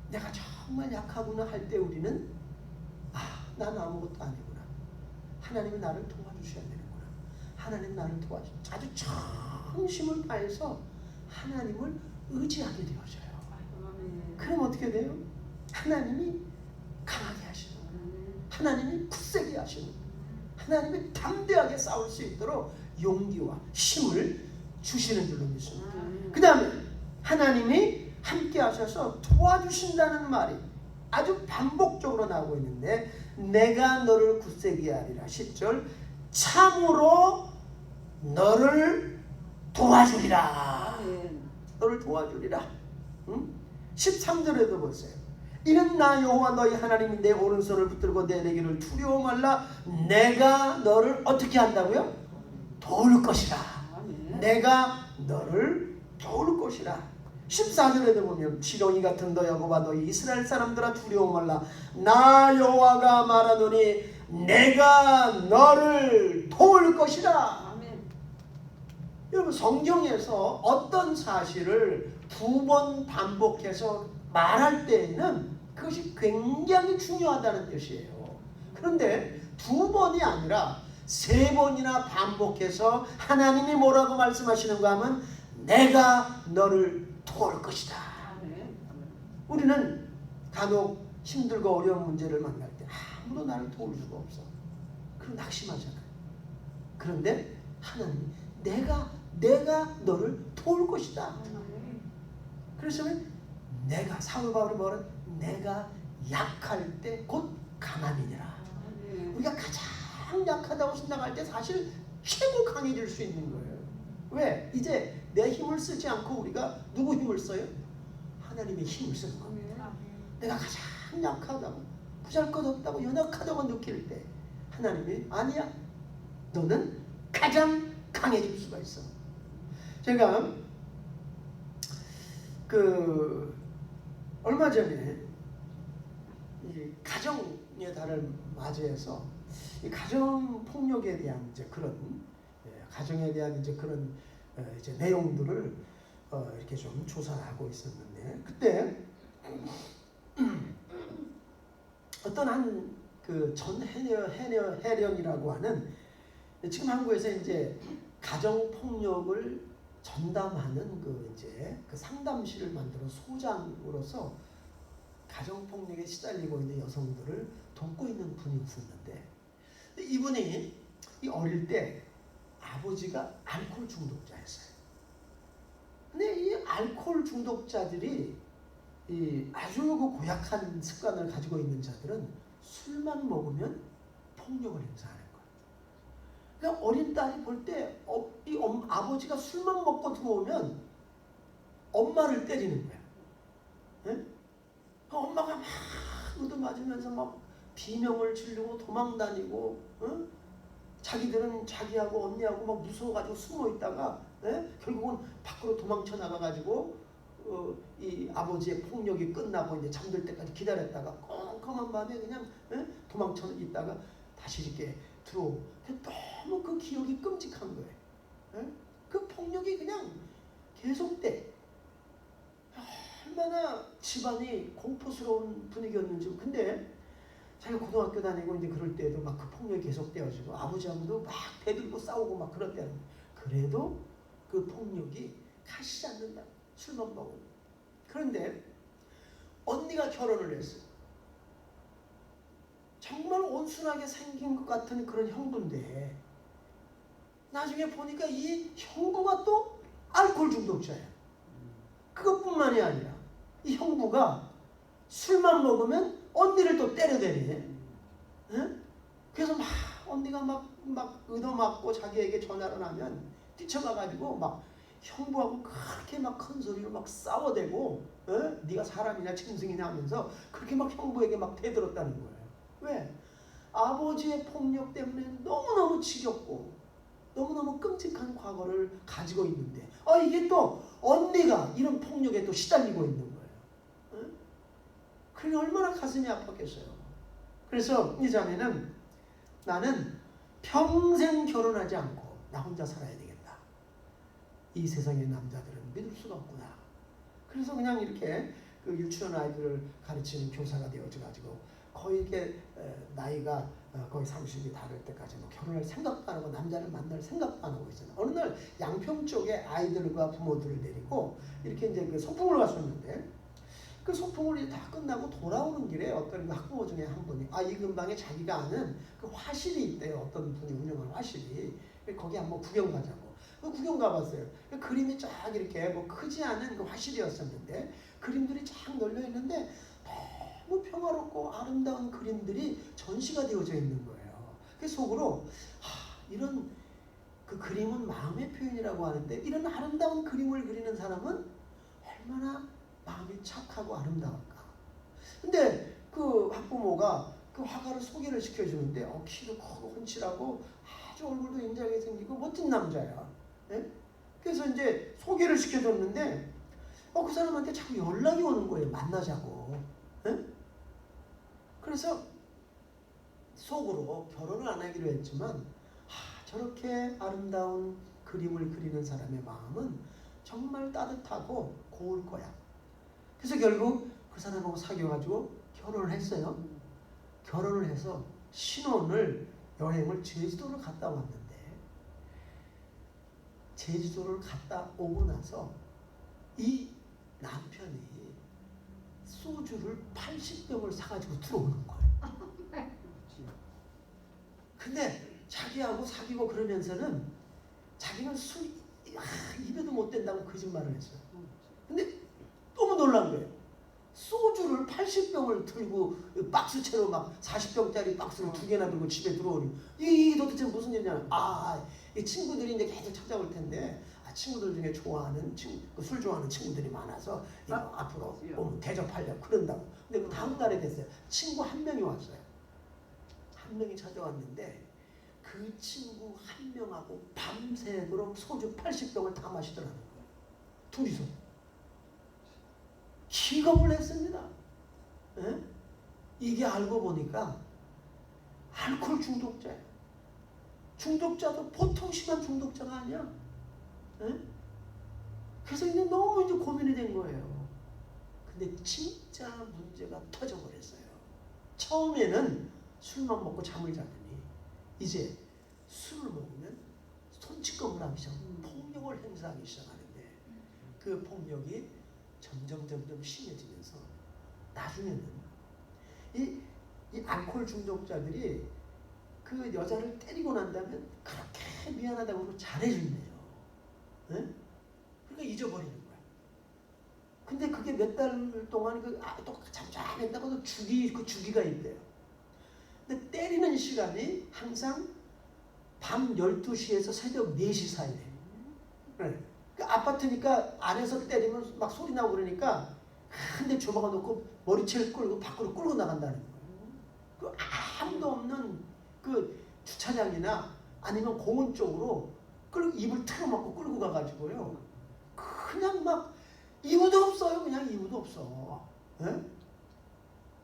내가 정말 약하구나 할 때 우리는 난 아무것도 아니구나. 하나님이 나를 도와주셔야 되는구나. 하나님 나를 도와주. 아주 정심을 다해서 하나님을 의지하게 되어져요. 그럼 어떻게 돼요? 하나님이 강하게 하시는 거예요. 하나님이 굳세게 하시는 거예요. 하나님이 담대하게 싸울 수 있도록 용기와 힘을 주시는 줄로 믿습니다. 그 다음에 하나님이 함께 하셔서 도와주신다는 말이 아주 반복적으로 나오고 있는데 내가 너를 굳세게 하리라. 10절 참으로 너를 도와주리라. 너를 도와주리라. 13절에도 보세요. 이는 나 여호와 너희 하나님이 내 오른손을 붙들고 내리기를 두려워 말라. 내가 너를 어떻게 한다고요? 도울 것이라. 내가 너를 도울 것이라. 14절에도 보면 지렁이 같은 너 야곱아 너희 이스라엘 사람들아 두려워 말라. 나 여호와가 말하노니 내가 너를 도울 것이라. 여러분, 성경에서 어떤 사실을 두 번 반복해서 말할 때에는 그것이 굉장히 중요하다는 뜻이에요. 그런데 두 번이 아니라 세 번이나 반복해서 하나님이 뭐라고 말씀하시는가 하면 내가 너를 도울 것이다. 우리는 간혹 힘들고 어려운 문제를 만날 때 아무도 나를 도울 수가 없어. 그럼 낙심하잖아요. 그런데 하나님이 내가 너를 도울 것이다. 그래서 내가 사도 바울이 뭐라? 내가 약할 때 곧 강함이니라. 우리가 가장 약하다고 생각할 때 사실 최고 강해질 수 있는 거예요. 왜? 이제 내 힘을 쓰지 않고 우리가 누구 힘을 써요? 하나님의 힘을 쓰는 겁니다. 내가 가장 약하다고, 보잘것없다고, 연약하다고 느낄 때 하나님이 아니야, 너는 가장 강해질 수가 있어. 제가 얼마 전에 이 가정의 달을 맞이해서 이 가정 폭력에 대한 이제 그런 가정에 대한 이제 그런 이제 내용들을 이렇게 좀 조사하고 있었는데, 그때 어떤 한 그 전 해련이라고 하는, 지금 한국에서 이제 가정 폭력을 전담하는 그 이제 그 상담실을 만들어 소장으로서 가정 폭력에 시달리고 있는 여성들을 돕고 있는 분이 있었는데, 이분이 이 어릴 때 아버지가 알코올 중독자였어요. 근데 이 알코올 중독자들이 이 아주 그 고약한 습관을 가지고 있는 자들은 술만 먹으면 폭력을 행사하는 거예요. 그러니까 어린 딸이 볼 때 아버지가 술만 먹고 들어오면 엄마를 때리는 거야. 네? 엄마가 막 얻어맞으면서 막 비명을 지르고 도망다니고, 자기들은 자기하고 언니하고 막 무서워가지고 숨어 있다가 결국은 밖으로 도망쳐 나가가지고 이 아버지의 폭력이 끝나고 이제 잠들 때까지 기다렸다가 컴컴한 밤에 그냥 도망쳐 있다가 다시 이렇게 들어오고, 너무 그 기억이 끔찍한 거예요. 그 폭력이 그냥 계속돼. 얼마나 집안이 공포스러운 분위기였는지. 근데 자기가 고등학교 다니고 이제 그럴 때도 막 그 폭력이 계속되어지고 아버지하고도 막 대들고 싸우고 막 그랬대요. 그래도 그 폭력이 가시지 않는다. 술만 먹으면. 그런데 언니가 결혼을 했어요. 정말 온순하게 생긴 것 같은 그런 형부인데 나중에 보니까 이 형부가 또 알코올 중독자예요. 그것뿐만이 아니라 이 형부가 술만 먹으면 언니를 또 때려대네. 그래서 막 언니가 막 얻어맞고 자기에게 전화를 하면 뛰쳐가가지고 막 형부하고 그렇게 막 큰 소리로 막 싸워대고, 네가 사람이냐 짐승이냐 하면서 그렇게 막 형부에게 막 대들었다는 거예요. 왜? 아버지의 폭력 때문에 너무너무 지겹고 너무너무 끔찍한 과거를 가지고 있는데 이게 또 언니가 이런 폭력에 또 시달리고 있는 거예요. 그게 얼마나 가슴이 아팠겠어요. 그래서 이 자매는 나는 평생 결혼하지 않고 나 혼자 살아야 되겠다. 이 세상의 남자들은 믿을 수가 없구나. 그래서 그냥 이렇게 그 유치원 아이들을 가르치는 교사가 되어가지고 거의 이렇게 나이가 거의 30이 다를 때까지 뭐 결혼할 생각도 안 하고 남자를 만날 생각도 안 하고 있어요. 어느 날 양평 쪽에 아이들과 부모들을 데리고 이렇게 이제 그 소풍을 갔었는데, 그 소풍을 다 끝나고 돌아오는 길에 어떤 학부모 중에 한 분이 이 근방에 자기가 아는 그 화실이 있대요. 어떤 분이 운영하는 화실이. 거기 한번 구경 가자고. 구경 가봤어요. 그림이 쫙 이렇게 뭐 크지 않은 그 화실이었었는데 그림들이 쫙 널려 있는데 너무 평화롭고 아름다운 그림들이 전시가 되어져 있는 거예요. 그 속으로 이런 그 그림은 마음의 표현이라고 하는데 이런 아름다운 그림을 그리는 사람은 얼마나 마음이 착하고 아름다울까. 근데 그 학부모가 그 화가를 소개를 시켜주는데 키도 크고 훤칠하고 아주 얼굴도 인자하게 생기고 멋진 남자야. 그래서 이제 소개를 시켜줬는데 그 사람한테 자꾸 연락이 오는 거예요. 만나자고. 그래서 속으로 결혼을 안 하기로 했지만 저렇게 아름다운 그림을 그리는 사람의 마음은 정말 따뜻하고 고울 거야. 그래서 결국 그 사람하고 사귀어가지고 결혼을 했어요. 결혼을 해서 신혼을 여행을 제주도를 갔다 왔는데 제주도를 갔다 오고 나서 이 남편이 소주를 80병을 사가지고 들어오는 거예요. 근데 자기하고 사귀고 그러면서는 자기는 술 입에도 못 댄다고 거짓말을 했어요. 근데 너무 놀란 거예요. 소주를 80병을 들고 박스채로 막 40병짜리 박스를 2개나 들고 집에 들어오니 이게 도대체 무슨 일이냐. 이 친구들이 이제 계속 찾아올 텐데 친구들 중에 좋아하는 술 좋아하는 친구들이 많아서 앞으로 대접하려고 그런다고. 근데 그 다음 날에 됐어요. 친구 한 명이 왔어요. 한 명이 찾아왔는데 그 친구 한 명하고 밤새도록 소주 80병을 다 마시더라는 거예요. 둘이서. 기겁을 했습니다. 에? 이게 알고 보니까 알코올 중독자예요. 중독자도 보통 심한 중독자가 아니야. 에? 그래서 이제 너무 이제 고민이 된 거예요. 근데 진짜 문제가 터져버렸어요. 처음에는 술만 먹고 잠을 자더니 이제 술을 먹으면 손찌검을 하기 시작하고 폭력을 행사하기 시작하는데 그 폭력이 점점 심해지면서 나중에는 이 알코올 중독자들이 그 여자를 때리고 난 다음에 그렇게 미안하다고 잘해준대요. 네? 그러니까 잊어버리는 거야. 근데 그게 몇 달 동안 또 잠잠했다고 그 주기가 있대요. 근데 때리는 시간이 항상 밤 12시에서 새벽 4시 사이에. 네. 그 아파트니까 안에서 때리면 막 소리 나고 그러니까 한 대 줘박아 놓고 머리채를 끌고 밖으로 끌고 나간다는 거예요. 그 아무도 없는 그 주차장이나 아니면 공원 쪽으로 입을 틀어막고 끌고 가가지고요. 그냥 막 이유도 없어요. 그냥 이유도 없어. 에?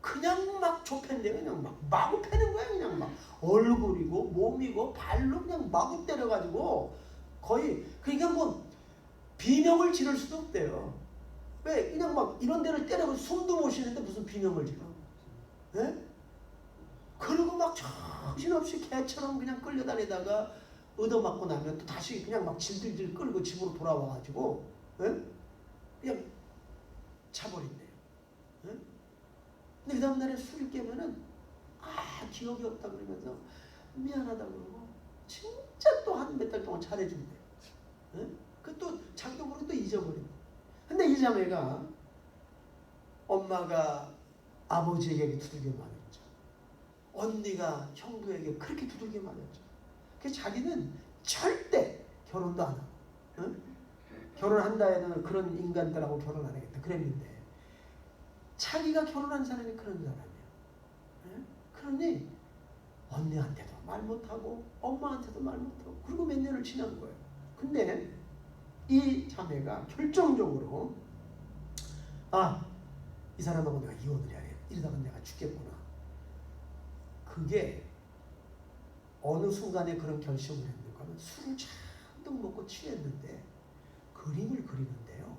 그냥 막 좁혔는데 그냥 막 마구 패는 거야. 그냥 막 얼굴이고 몸이고 발로 그냥 마구 때려가지고 거의 그러니까 뭐 비명을 지를 수도 없대요. 왜? 그냥 막 이런 데를 때려서 숨도 못 쉬는데 무슨 비명을 지르? 예? 그리고 막 정신없이 개처럼 그냥 끌려다니다가 얻어맞고 나면 또 다시 그냥 막 질질질 끌고 집으로 돌아와가지고 예? 그냥 차버린대요. 예? 근데 그 다음날에 술을 깨면은 기억이 없다 그러면서 미안하다 그러고 진짜 또 한 몇 달 동안 잘해준대요. 예? 그 또 장독으로 또 잊어버리고. 근데 이 자매가 엄마가 아버지에게 두들겨 맞았죠. 언니가 형부에게 그렇게 두들겨 맞았죠. 그래서 자기는 절대 결혼도 안 하고, 응? 결혼한다 해도 그런 인간들하고 결혼 안 하겠다 그랬는데 자기가 결혼한 사람이 그런 사람이야. 응? 그러니 언니한테도 말 못하고 엄마한테도 말 못하고 그리고 몇 년을 지난 거예요. 근데 이 자매가 결정적으로 이 사람하고 내가 이혼을 해야 돼. 이러다가 내가 죽겠구나. 그게 어느 순간에 그런 결심을 했는가 하면 술을 잔뜩 먹고 취했는데 그림을 그리는데요.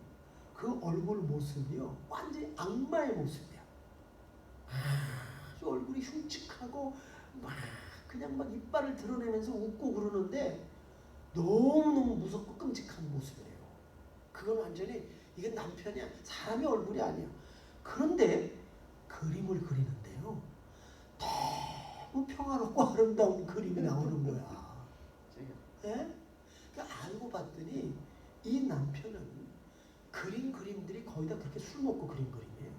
그 얼굴 모습이요. 완전히 악마의 모습이야. 아주 얼굴이 흉측하고 그냥 막 이빨을 드러내면서 웃고 그러는데 너무너무 무섭고 끔찍한 모습이에요. 그건 완전히 이게 남편이야. 사람의 얼굴이 아니야. 그런데 그림을 그리는데요. 너무 평화롭고 아름다운 그림이 나오는 거야. 예? 알고 봤더니 이 남편은 그린 그림들이 거의 다 그렇게 술 먹고 그린 그림이에요.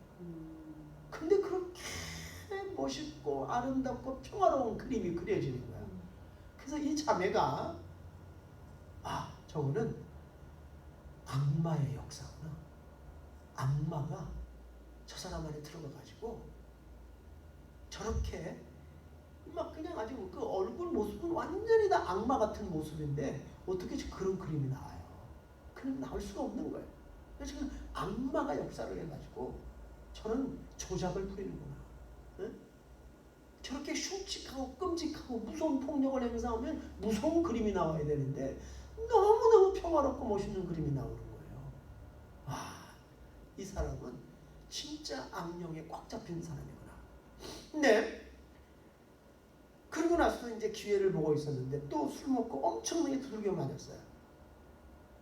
근데 그렇게 멋있고 아름답고 평화로운 그림이 그려지는 거야. 그래서 이 자매가 저거는 악마의 역사구나. 악마가 저 사람 안에 들어가가지고 저렇게 막 그냥 아주 그 얼굴 모습은 완전히 다 악마 같은 모습인데 어떻게 그런 그림이 나와요? 그림 나올 수가 없는 거예요. 그래서 지금 악마가 역사를 해가지고 저런 조작을 부리는구나. 응? 저렇게 흉측하고 끔찍하고 무서운 폭력을 행사하면 무서운 그림이 나와야 되는데 너무너무 평화롭고 멋있는 그림이 나오는 거예요. 이 사람은 진짜 악령에 꽉 잡힌 사람이구나. 근데 그러고 나서 이제 기회를 보고 있었는데 또 술 먹고 엄청나게 두들겨 맞았어요.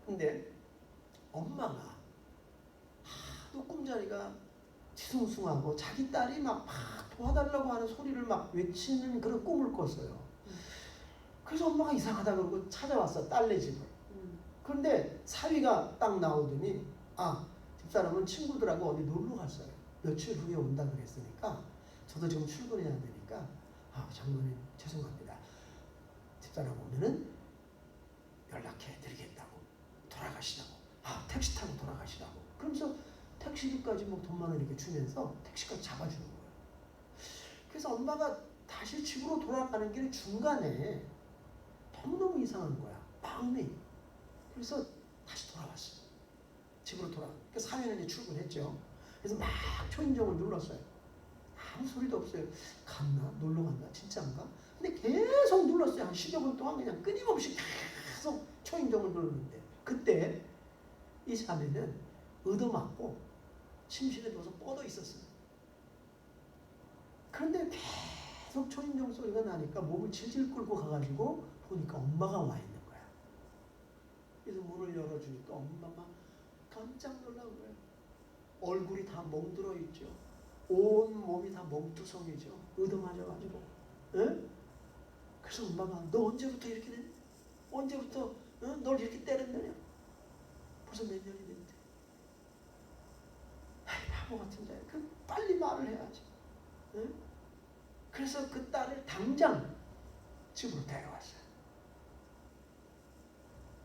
근데 엄마가 하도 꿈자리가 뒤숭숭하고 자기 딸이 막 도와달라고 하는 소리를 막 외치는 그런 꿈을 꿨어요. 그래서 엄마가 이상하다 그러고 찾아왔어, 딸네 집을. 그런데 사위가 딱 나오더니 집사람은 친구들하고 어디 놀러 갔어요. 며칠 후에 온다 그랬으니까 저도 지금 출근해야 되니까 장모님 죄송합니다. 집사람 오면은 연락해 드리겠다고 돌아가시라고. 택시 타고 돌아가시라고. 그러면서 택시비까지 뭐 돈만 원 이렇게 주면서 택시까지 잡아주는 거예요. 그래서 엄마가 다시 집으로 돌아가는 길 중간에 너무너무 이상한 거야. 마음이. 그래서 다시 돌아왔어요. 집으로 그 사위는 이제 출근했죠. 그래서 막 초인종을 눌렀어요. 아무 소리도 없어요. 갔나? 놀러 갔나? 진짜인가? 근데 계속 눌렀어요. 한 10여 분 동안 그냥 끊임없이 계속 초인종을 눌렀는데 그때 이 자매는 얻어맞고 침실에 누워서 뻗어 있었어요. 그런데 계속 초인종 소리가 나니까 몸을 질질 끌고 가가지고 보니까 엄마가 와 있는 거야. 그래서 문을 열어주니까 엄마가 깜짝 놀란 거예요. 얼굴이 다 멍들어 있죠. 온 몸이 다 멍투성이죠. 얻어맞아가지고. 에? 그래서 엄마가 너 언제부터 이렇게 됐니? 언제부터 널 이렇게 때렸느냐? 벌써 몇 년이 됐는데. 바보 같은 자야. 빨리 말을 해야지. 에? 그래서 그 딸을 당장 집으로 데려왔어요.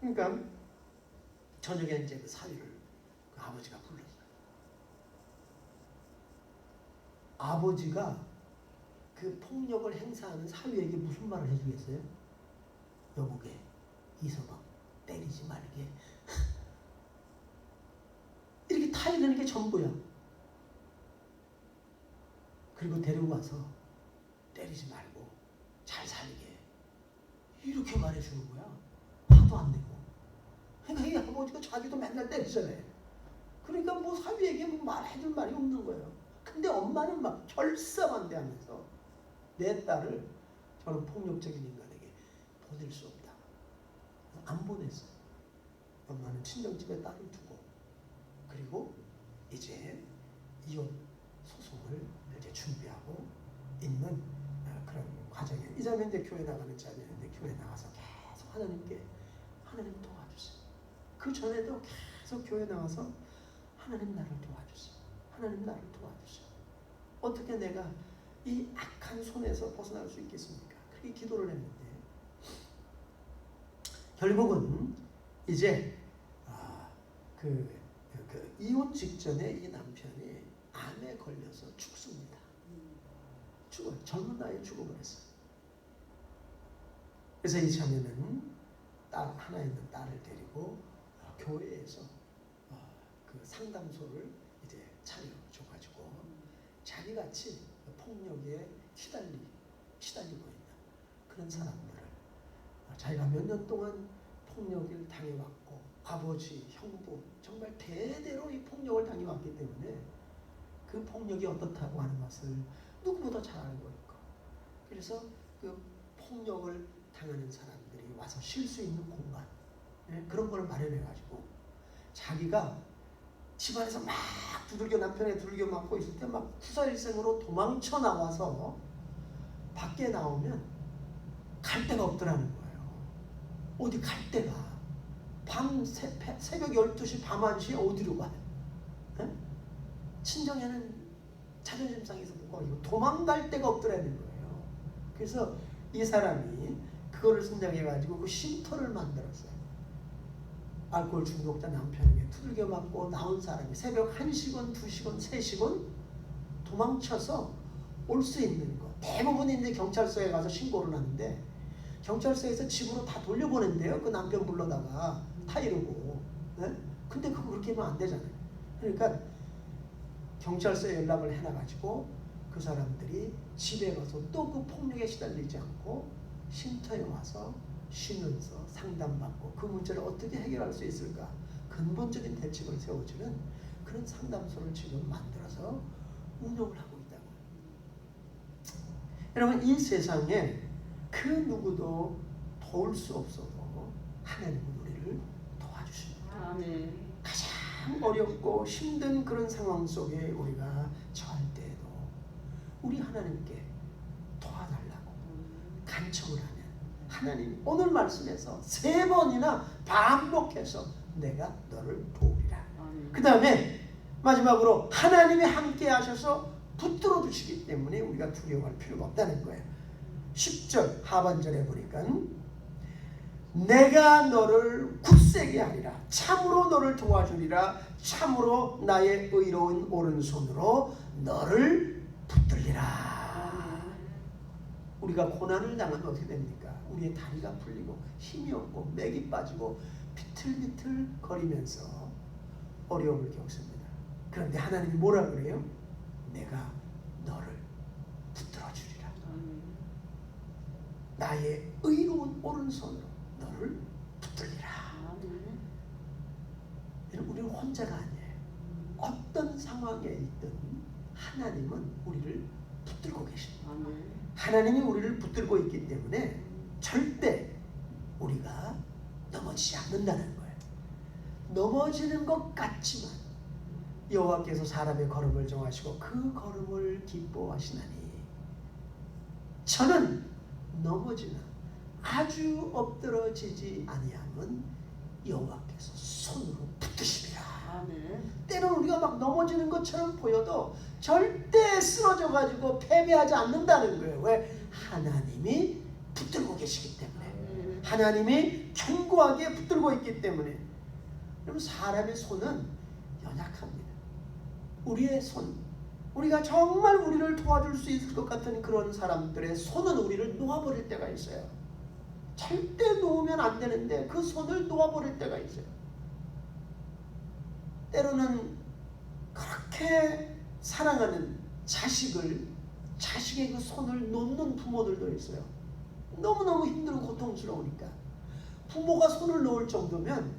그러니까 저녁에 이제 그 사위를 그 아버지가 불렀어요. 아버지가 그 폭력을 행사하는 사위에게 무슨 말을 해주겠어요? 여보게, 이서방 때리지 말게. 이렇게 타이르는 게 전부야. 그리고 데리고 와서 때리지 말고 잘 살게. 이렇게 말해주는 거야. 화도 안 내고. 그러니까 이 아버지가 자기도 맨날 때리잖아요. 그러니까 뭐 사위에게 뭐 말해줄 말이 없는 거예요. 근데 엄마는 막 결사반대하면서 내 딸을 저런 폭력적인 인간에게 보낼 수 없다. 안 보냈어요. 엄마는 친정집에 딸을 두고 그리고 이제 이혼 소송을 이제 준비하고 있는 그런 과정이에요. 이 자매는 이제 교회 나가는 자매인데 교회 나가서 계속 하나님께 하나님 도와주세요. 그 전에도 계속 교회 나와서 하나님 나를 도와주세요. 하나님 나를 도와주세요. 어떻게 내가 이 악한 손에서 벗어날 수 있겠습니까? 그렇게 기도를 했는데 결국은 이제 그 이혼 직전에 이 남편이 암에 걸려서 죽습니다. 죽어요. 젊은 나이에 죽어버렸어요. 그래서 이 자매는 딸 하나 있는 딸을 데리고 교회에서 그 상담소를 이제 차려줘가지고 자기같이 폭력에 시달리고 있는 그런 사람들을 자기가 몇 년 동안 폭력을 당해왔고 아버지, 형부 정말 대대로 이 폭력을 당해왔기 때문에 그 폭력이 어떻다고 하는 것을 누구보다 잘 알고 있고 그래서 그 폭력을 당하는 사람들이 와서 쉴 수 있는 공간 그런 걸 마련해가지고 자기가 집안에서 막 남편에 두들겨 맞고 있을 때 막 후사일생으로 도망쳐 나와서 밖에 나오면 갈 데가 없더라는 거예요. 어디 갈 데가. 새벽 12시 밤 1시에 어디로 가요? 친정에는 자존심 상해서 못 가고 도망갈 데가 없더라는 거예요. 그래서 이 사람이 그거를 생각해가지고 그 쉼터를 만들었어요. 알코올 중독자 남편에게 두들겨 맞고 나온 사람이 새벽 1시건 2시건 3시건 도망쳐서 올 수 있는 거. 대부분이 이제 경찰서에 가서 신고를 하는데 경찰서에서 집으로 다 돌려보낸대요. 그 남편 불러다가 타이르고. 네? 근데 그거 그렇게 하면 안 되잖아요. 그러니까 경찰서에 연락을 해놔가지고 그 사람들이 집에 가서 또 그 폭력에 시달리지 않고 쉼터에 와서 쉬면서 상담받고 그 문제를 어떻게 해결할 수 있을까 근본적인 대책을 세워주는 그런 상담소를 지금 만들어서 운영을 하고 있다고. 여러분 이 세상에 그 누구도 도울 수 없어도 하나님은 우리를 도와주십니다. 아멘. 가장 어렵고 힘든 그런 상황 속에 우리가 처할 때에도 우리 하나님께 도와달라고 간청을 하면 하나님 오늘 말씀에서 3번이나 반복해서 내가 너를 도우리라. 그 다음에 마지막으로 하나님이 함께 하셔서 붙들어 주시기 때문에 우리가 두려워할 필요가 없다는 거예요. 10절 하반절에 보니까 내가 너를 굳세게 하리라. 참으로 너를 도와주리라. 참으로 나의 의로운 오른손으로 너를 붙들리라. 우리가 고난을 당하면 어떻게 됩니까? 우리의 다리가 풀리고 힘이 없고 맥이 빠지고 비틀비틀 거리면서 어려움을 겪습니다. 그런데 하나님이 뭐라 그래요? 내가 너를 붙들어 주리라. 나의 의로운 오른손으로 너를 붙들리라. 우리는 혼자가 아니에요. 어떤 상황에 있든 하나님은 우리를 붙들고 계십니다. 하나님이 우리를 붙들고 있기 때문에 절대 우리가 넘어지지 않는다는 거예요. 넘어지는 것 같지만 여호와께서 사람의 걸음을 정하시고 그 걸음을 기뻐하시나니 저는 넘어지나 아주 엎드러지지 아니함은 여호와께서 손으로 붙드시리라. 때로는 우리가 막 넘어지는 것처럼 보여도 절대 쓰러져 가지고 패배하지 않는다는 거예요. 왜? 하나님이 붙들고 계시기 때문에. 하나님이 견고하게 붙들고 있기 때문에. 그럼 사람의 손은 연약합니다. 우리의 손, 우리가 정말 우리를 도와줄 수 있을 것 같은 그런 사람들의 손은 우리를 놓아버릴 때가 있어요. 절대 놓으면 안 되는데 그 손을 놓아버릴 때가 있어요. 때로는 그렇게 사랑하는 자식의 그 손을 놓는 부모들도 있어요. 너무너무 힘들고 고통스러우니까. 부모가 손을 놓을 정도면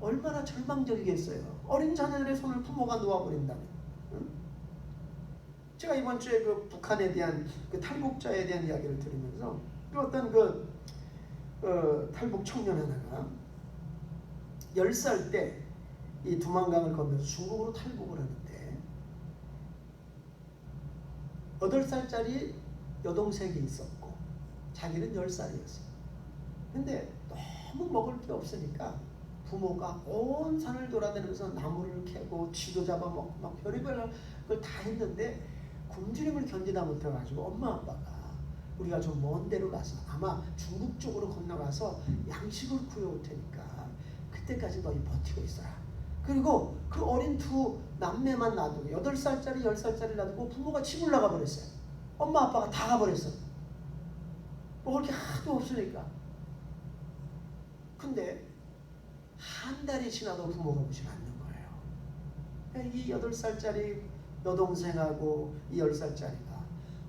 얼마나 절망적이겠어요. 어린 자녀들의 손을 부모가 놓아버린다면. 응? 제가 이번 주에 그 북한에 대한 그 탈북자에 대한 이야기를 들으면서 어떤 탈북 청년 하나가 10살 때 이 두만강을 건너서 중국으로 탈북을 하는데 8살짜리 여동생이 있었고 자기는 10살이었어요. 근데 너무 먹을 게 없으니까 부모가 온 산을 돌아다니면서 나무를 캐고 쥐도 잡아먹고 막 별의별 걸 다 했는데 굶주림을 견디다 못해가지고 엄마 아빠가 우리가 좀 먼 데로 가서 아마 중국 쪽으로 건너가서 양식을 구해올 테니까 그때까지 너희 버티고 있어라. 그리고 그 어린 두 남매만 놔두고 8살짜리 10살짜리 놔두고 부모가 집을 나가 버렸어요. 엄마 아빠가 다 가버렸어. 먹을 게 하나도 없으니까. 근데 한 달이 지나도 부모가 오지 않는 거예요. 이 8살짜리 여동생하고 이 10살짜리가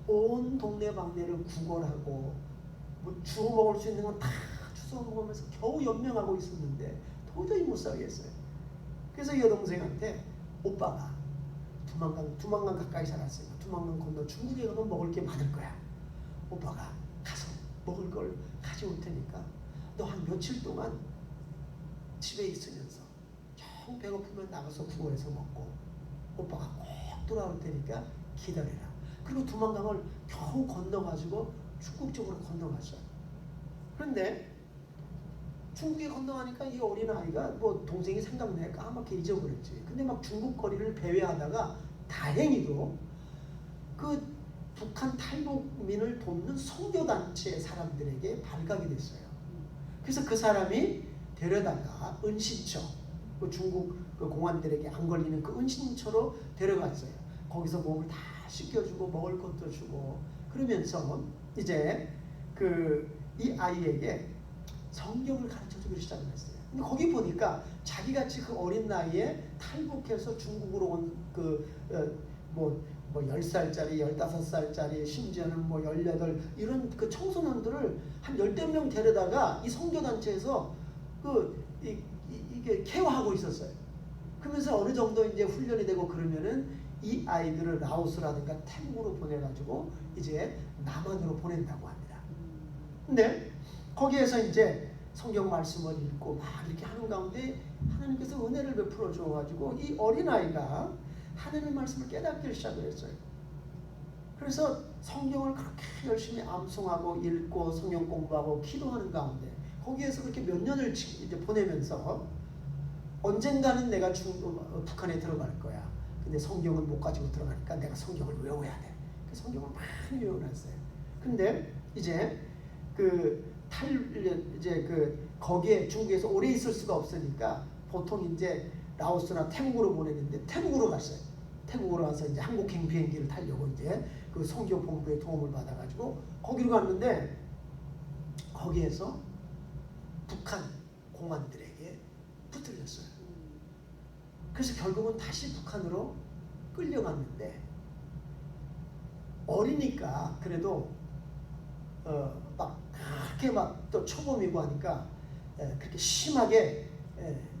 온 동네방네를 구걸하고 뭐 주워 먹을 수 있는 건 다 주워 먹으면서 겨우 연명하고 있었는데 도저히 못 살겠어요. 그래서 이 여동생한테 오빠가 두만강 가까이 살았으니까 두만강 건너 중국에 가면 먹을 게 많을 거야. 오빠가 가서 먹을 걸 가져올 테니까 너 한 며칠 동안 집에 있으면서 정 배고프면 나가서 구걸해서 먹고 오빠가 꼭 돌아올 테니까 기다려라. 그리고 두만강을 겨우 건너가지고 중국 쪽으로 건너갔어요. 그런데 중국에 건너가니까 이 어린아이가 뭐 동생이 생각나니까 까맣게 잊어버렸지. 근데 막 중국 거리를 배회하다가 다행히도 그 북한 탈북민을 돕는 선교단체 사람들에게 발각이 됐어요. 그래서 그 사람이 데려다가 은신처, 그 중국 그 공안들에게 안 걸리는 그 은신처로 데려갔어요. 거기서 몸을 다 씻겨주고 먹을 것도 주고 그러면서 이제 이 아이에게 성경을 가르쳐주기 시작을 했어요. 근데 거기 보니까 자기같이 그 어린 나이에 탈북해서 중국으로 온 뭐 10살짜리, 15살짜리, 심지어는 뭐 18 이런 그 청소년들을 한 10명 데려다가 이 선교단체에서 이게 케어하고 있었어요. 그러면서 어느 정도 이제 훈련이 되고 그러면은 이 아이들을 라오스라든가 태국으로 보내가지고 이제 남한으로 보낸다고 합니다. 근데 거기에서 이제 성경 말씀을 읽고 막 이렇게 하는 가운데 하나님께서 은혜를 베풀어 주어가지고 이 어린아이가 하나님의 말씀을 깨닫기 시작을 했어요. 그래서 성경을 그렇게 열심히 암송하고 읽고 성경 공부하고 기도하는 가운데 거기에서 그렇게 몇 년을 이제 보내면서 언젠가는 내가 북한에 들어갈 거야. 근데 성경을 못 가지고 들어가니까 내가 성경을 외워야 돼. 그 성경을 많이 외워놨어요. 근데 이제 거기에 중국에서 오래 있을 수가 없으니까 보통 이제 라오스나 태국으로 보내는데 태국으로 갔어요. 태국으로 와서 이제 한국행 비행기를 타려고 이제 그 성교 본부의 도움을 받아가지고 거기로 갔는데 거기에서 북한 공안들에게 붙들렸어요. 그래서 결국은 다시 북한으로 끌려갔는데 어리니까 그래도 막 그렇게 막 또 초범이고 하니까 그렇게 심하게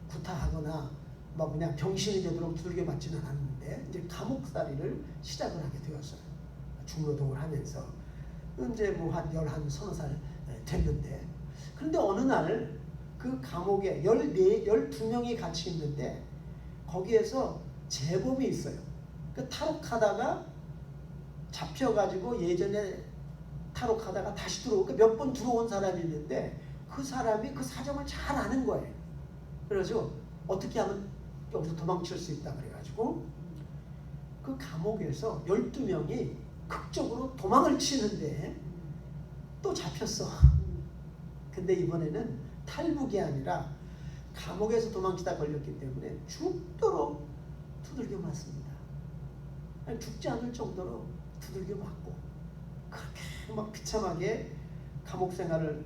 구타하거나 막 그냥 병신이 되도록 두들겨 맞지는 않았는데 이제 감옥살이를 시작을 하게 되었어요. 중노동을 하면서 이제 뭐 한 11살 됐는데 그런데 어느 날 그 감옥에 12명이 같이 있는데 거기에서 재범이 있어요. 그 탈옥하다가 잡혀가지고 예전에 탈옥하다가 다시 들어오고 몇 번 들어온 사람이 있는데 그 사람이 그 사정을 잘 아는 거예요. 그래서 어떻게 하면 여기서 도망칠 수 있다 그래가지고 그 감옥에서 12명이 극적으로 도망을 치는데 또 잡혔어. 근데 이번에는 탈북이 아니라 감옥에서 도망치다 걸렸기 때문에 죽도록 두들겨 맞습니다. 죽지 않을 정도로 두들겨 맞고 그렇게 막 비참하게 감옥 생활을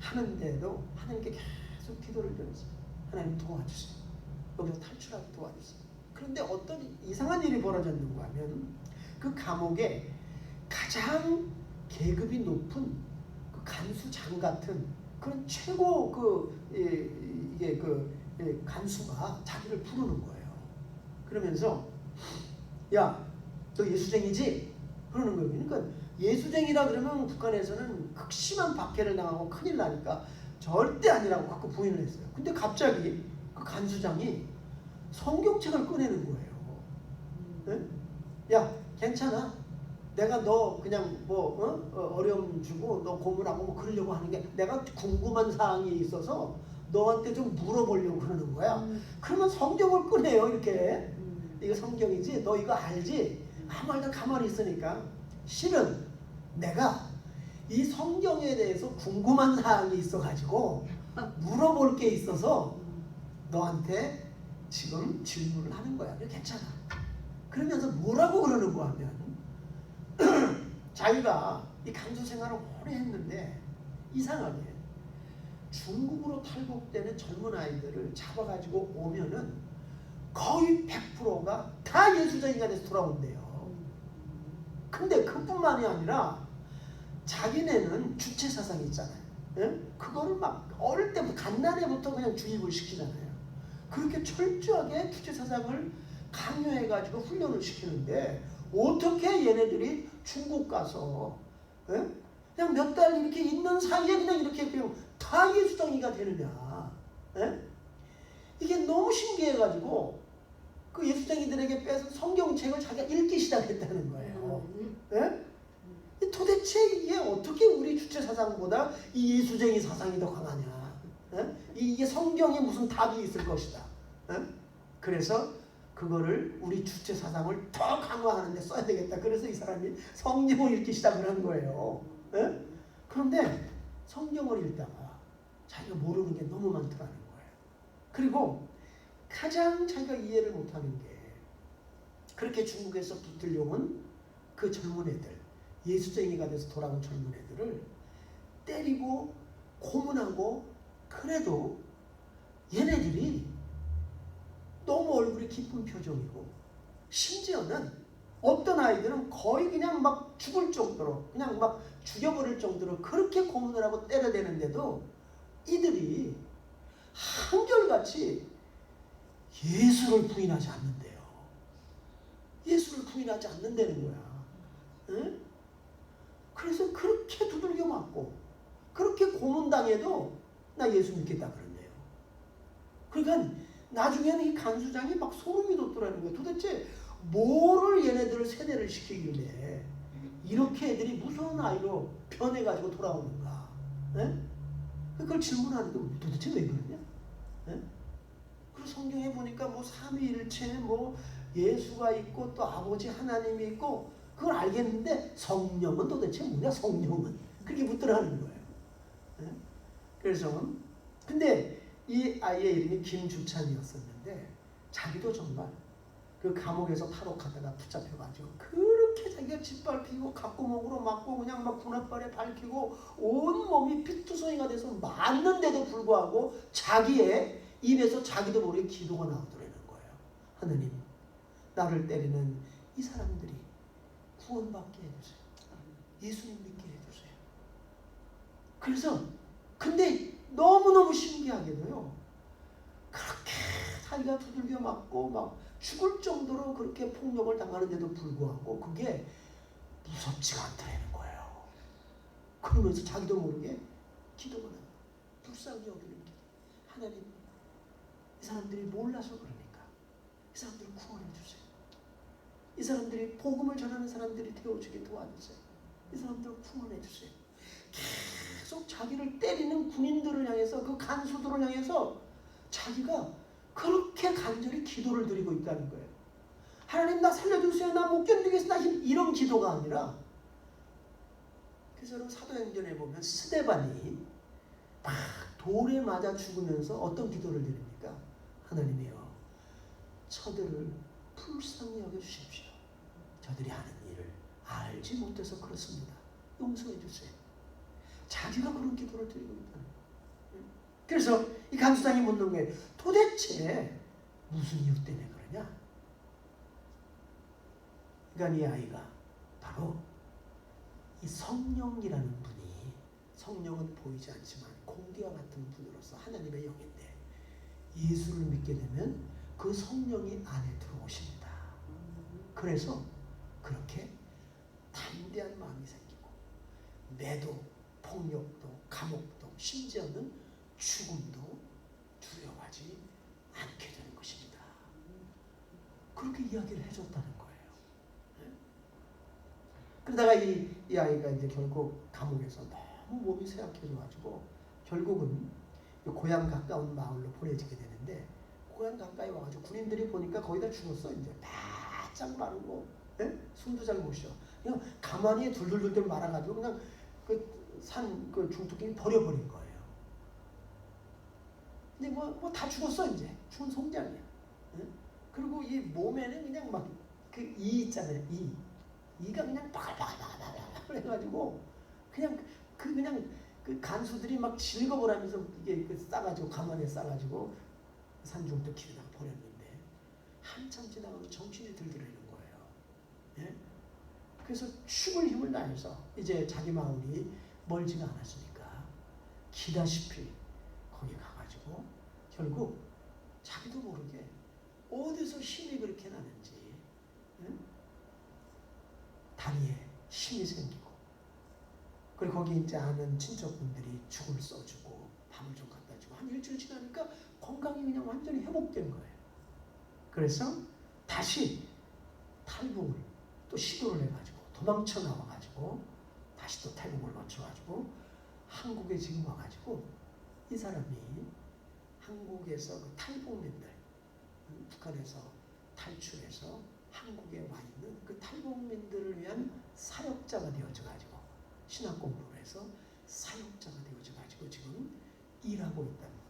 하는데도 하나님께 계속 기도를 드렸어요. 하나님 도와주세요. 여기서 탈출하게 도와주세요. 그런데 어떤 이상한 일이 벌어졌는가 하면 그 감옥에 가장 계급이 높은 그 간수장 같은 그런 최고 간수가 자기를 부르는 거예요. 그러면서 야, 너 예수쟁이지? 그러는 거예요. 그러니까 예수쟁이라 그러면 북한에서는 극심한 박해를 당하고 큰일 나니까 절대 아니라고 갖고 부인을 했어요. 근데 갑자기 그 간수장이 성경책을 꺼내는 거예요. 네? 야, 괜찮아. 내가 너 그냥 어려움 주고 너 고문하고 뭐 그러려고 하는 게 내가 궁금한 사항이 있어서 너한테 좀 물어보려고 그러는 거야. 그러면 성경을 꺼내요. 이렇게. 이거 성경이지? 너 이거 알지? 아무 말도 가만히 있으니까 실은 내가 이 성경에 대해서 궁금한 사항이 있어가지고 물어볼 게 있어서 너한테 지금 질문을 하는 거야. 괜찮아. 그러면서 뭐라고 그러는 거 하면 자기가 이 간수 생활을 오래 했는데 이상하게 중국으로 탈북되는 젊은 아이들을 잡아가지고 오면은 거의 100%가 다 예수쟁이가 돼서 돌아온대요. 근데 그뿐만이 아니라 자기네는 주체사상이 있잖아요. 예? 그거를 막 어릴 때부터 갓난애부터 그냥 주입을 시키잖아요. 그렇게 철저하게 주체사상을 강요해가지고 훈련을 시키는데 어떻게 얘네들이 중국 가서 그냥 몇 달 이렇게 있는 사이에 그냥 이렇게 그냥 다 예수쟁이가 되느냐. 이게 너무 신기해가지고 그 예수쟁이들에게 빼서 성경책을 자기가 읽기 시작했다는 거예요. 도대체 이게 어떻게 우리 주체사상보다 이 예수쟁이 사상이 더 강하냐. 이게 성경에 무슨 답이 있을 것이다. 그래서 그거를 우리 주체사상을 더 강화하는 데 써야 되겠다. 그래서 이 사람이 성경을 읽기 시작을 한 거예요. 그런데 성경을 읽다가 자기가 모르는 게 너무 많더라는 거예요. 그리고 가장 자기가 이해를 못하는 게 그렇게 중국에서 붙들려온 그 젊은 애들, 예수쟁이가 돼서 돌아온 젊은 애들을 때리고 고문하고 그래도 얘네들이 너무 얼굴이 기쁜 표정이고 심지어는 어떤 아이들은 거의 그냥 막 죽을 정도로 그냥 막 죽여버릴 정도로 그렇게 고문을 하고 때려대는데도 이들이 한결같이 예수를 부인하지 않는데요. 예수를 부인하지 않는다는 거야. 응? 그래서 그렇게 두들겨 맞고 그렇게 고문당해도 나 예수 믿겠다 그런대요. 그러니까 나중에는 이 간수장이 막 소름이 돋더라는 거예요. 도대체 뭐를 얘네들을 세뇌를 시키길래 이렇게 애들이 무서운 아이로 변해가지고 돌아오는가? 예? 그걸 질문하는데 도대체 왜 그러냐? 예? 그리고 성경에 보니까 뭐 삼위일체, 뭐 예수가 있고 또 아버지 하나님이 있고 그걸 알겠는데 성령은 도대체 뭐냐? 성령은 그렇게 묻더라는 거예요. 예? 그래서 근데 이 아이의 이름이 김주찬이었었는데 자기도 정말 그 감옥에서 탈옥하다가 붙잡혀가지고 그렇게 자기가 짓밟히고 각구멍으로 맞고 그냥 막 군홧발에 밝히고 온 몸이 피투성이가 돼서 맞는데도 불구하고 자기의 입에서 자기도 모르게 기도가 나오더라는 거예요. 하느님, 나를 때리는 이 사람들이 구원받게 해주세요. 예수님 믿게 해주세요. 그래서 근데 너무너무 신기하게도요. 그렇게 자기가 두들겨 맞고 막 죽을 정도로 그렇게 폭력을 당하는데도 불구하고 그게 무섭지가 않다는 거예요. 그러면서 자기도 모르게 기도가 나요. 불쌍히 여기는 기도. 하나님, 이 사람들이 몰라서 그러니까 이 사람들을 구원해 주세요. 이 사람들이 복음을 전하는 사람들이 되어주게 도와주세요. 이 사람들을 구원해 주세요. 계속 자기를 때리는 군인들을 향해서 그 간수들을 향해서 자기가 그렇게 간절히 기도를 드리고 있다는 거예요. 하나님 나 살려주세요. 나 못 견디겠어. 나 이런 기도가 아니라 그래서 여러분 사도행전에 보면 스데반이 막 돌에 맞아 죽으면서 어떤 기도를 드립니까? 하나님이여 저들을 불쌍히 여겨주십시오. 저들이 하는 일을 알지 못해서 그렇습니다. 용서해 주세요. 자기가 그런 기도를 드리고 있다는 거예요. 그래서 이 간수장이 묻는 거예요. 도대체 무슨 이유 때문에 그러냐? 그러니까 이 아이가 바로 이 성령이라는 분이, 성령은 보이지 않지만 공기와 같은 분으로서 하나님의 영인데 예수를 믿게 되면 그 성령이 안에 들어오십니다. 그래서 그렇게 담대한 마음이 생기고 매도, 폭력도, 감옥도, 심지어는 죽음도 두려워하지 않게 되는 것입니다. 그렇게 이야기를 해줬다는 거예요. 네? 그러다가 이 아이가 이제 결국 감옥에서 너무 몸이 쇠약해져가지고 결국은 고향 가까운 마을로 보내지게 되는데 고향 가까이 와가지고 군인들이 보니까 거의 다 죽었어. 이제 바짝 마르고 네? 숨도 잘 못 쉬어. 그냥 가만히 둘둘둘둘 말아가지고 그냥 그 산 그 중투끼리 버려버린 거예요. 근데 뭐 다 죽었어 이제 죽은 송장이야. 네? 그리고 이 몸에는 그냥 막 그 이 있잖아요. 이가 그냥 바글바글바글 해가지고 그냥 그 간수들이 막 질거보라면서 이게 싸가지고 가만히 싸가지고 산중투끼리다가 버렸는데 한참 지나가서 정신이 들더라는 거예요. 예? 그래서 죽을 힘을 다해서 이제 자기 마을이 멀지가 않았으니까 기다시피 거기 가가지고 결국 자기도 모르게 어디서 힘이 그렇게 나는지 응? 다리에 힘이 생기고 그리고 거기 이제 아는 친척분들이 죽을 써주고 밥을 좀 갖다 주고 한 일주일 지나니까 건강이 그냥 완전히 회복된 거예요. 그래서 다시 탈북을 또 시도를 해가지고 도망쳐 나와가지고 다시 또 탈북을 거쳐가지고 한국에 지금 와가지고 이 사람이 한국에서 그 탈북민들 북한에서 탈출해서 한국에 와 있는 그 탈북민들을 위한 사역자가 되어져가지고 신학 공부를 해서 사역자가 되어져가지고 지금 일하고 있다는 거예요.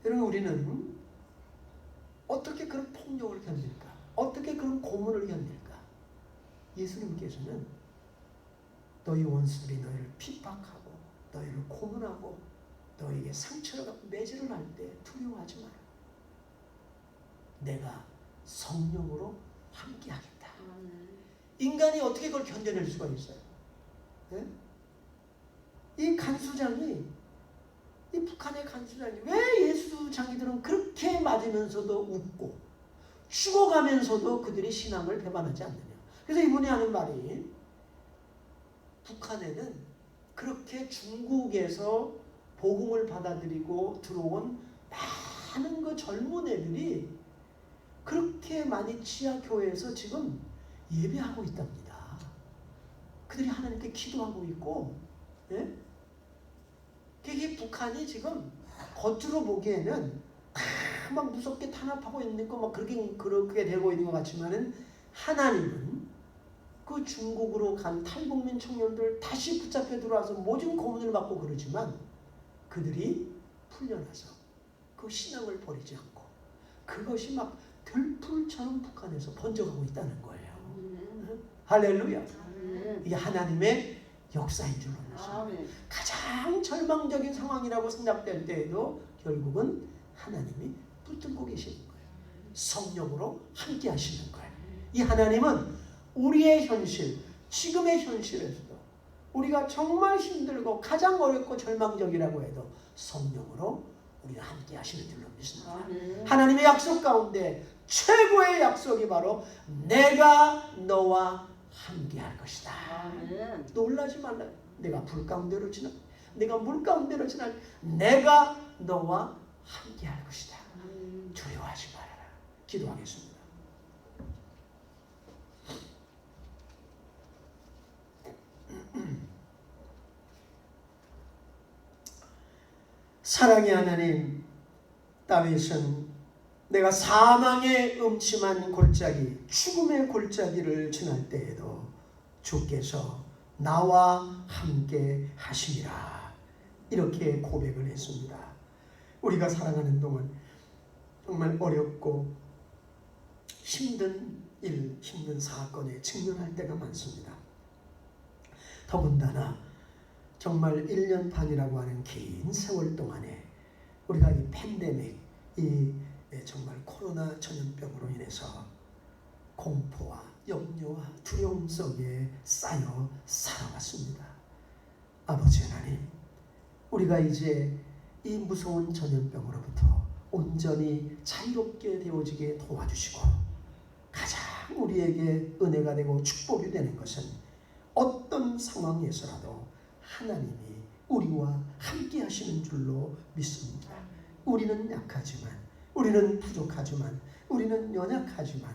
여러분 우리는 어떻게 그런 폭력을 견딜까? 어떻게 그런 고문을 견딜까? 예수님께서는 너희 원수들이 너희를 핍박하고 너희를 고문하고 너희에게 상처를 갖고 매질을 할 때 두려워하지 마라. 내가 성령으로 함께하겠다. 인간이 어떻게 그걸 견뎌낼 수가 있어요? 네? 이 간수장이 이 북한의 간수장이 왜 예수 장이들은 그렇게 맞으면서도 웃고 죽어가면서도 그들이 신앙을 배반하지 않느냐. 그래서 이분이 하는 말이 북한에는 그렇게 중국에서 복음을 받아들이고 들어온 많은 그 젊은 애들이 그렇게 많이 지하교회에서 지금 예배하고 있답니다. 그들이 하나님께 기도하고 있고, 예? 이게 북한이 지금 겉으로 보기에는 막 무섭게 탄압하고 있는 거 막 그렇게 되고 있는 것 같지만은 하나님은 그 중국으로 간 탈북민 청년들 다시 붙잡혀 들어와서 모든 고문을 받고 그러지만 그들이 풀려나서 그 신앙을 버리지 않고 그것이 막 들풀처럼 북한에서 번져가고 있다는 거예요. 할렐루야. 이게 하나님의 역사인 줄로 믿습니다. 가장 절망적인 상황이라고 생각될 때에도 결국은 하나님이 붙들고 계시는 거예요. 성령으로 함께 하시는 거예요. 이 하나님은 우리의 현실, 지금의 현실에서도 우리가 정말 힘들고 가장 어렵고 절망적이라고 해도 성령으로 우리가 함께 하시는 줄로 믿습니다. 하나님의 약속 가운데 최고의 약속이 바로 내가 너와 함께 할 것이다. 놀라지 말라. 내가 불 가운데로 지나, 내가 물 가운데로 지나, 내가 너와 함께 할 것이다. 두려워하지 말아라. 기도하겠습니다. 사랑의 하나님, 다윗은 내가 사망의 음침한 골짜기, 죽음의 골짜기를 지날 때에도 주께서 나와 함께 하시리라, 이렇게 고백을 했습니다. 우리가 살아가는 동안 정말 어렵고 힘든 일, 힘든 사건에 직면할 때가 많습니다. 더군다나 정말 1년 반이라고 하는 긴 세월 동안에 우리가 이 팬데믹, 이 정말 코로나 전염병으로 인해서 공포와 염려와 두려움 속에 쌓여 살아왔습니다. 아버지 하나님, 우리가 이제 이 무서운 전염병으로부터 온전히 자유롭게 되어지게 도와주시고, 가장 우리에게 은혜가 되고 축복이 되는 것은 어떤 상황에서라도 하나님이 우리와 함께 하시는 줄로 믿습니다. 우리는 약하지만, 우리는 부족하지만, 우리는 연약하지만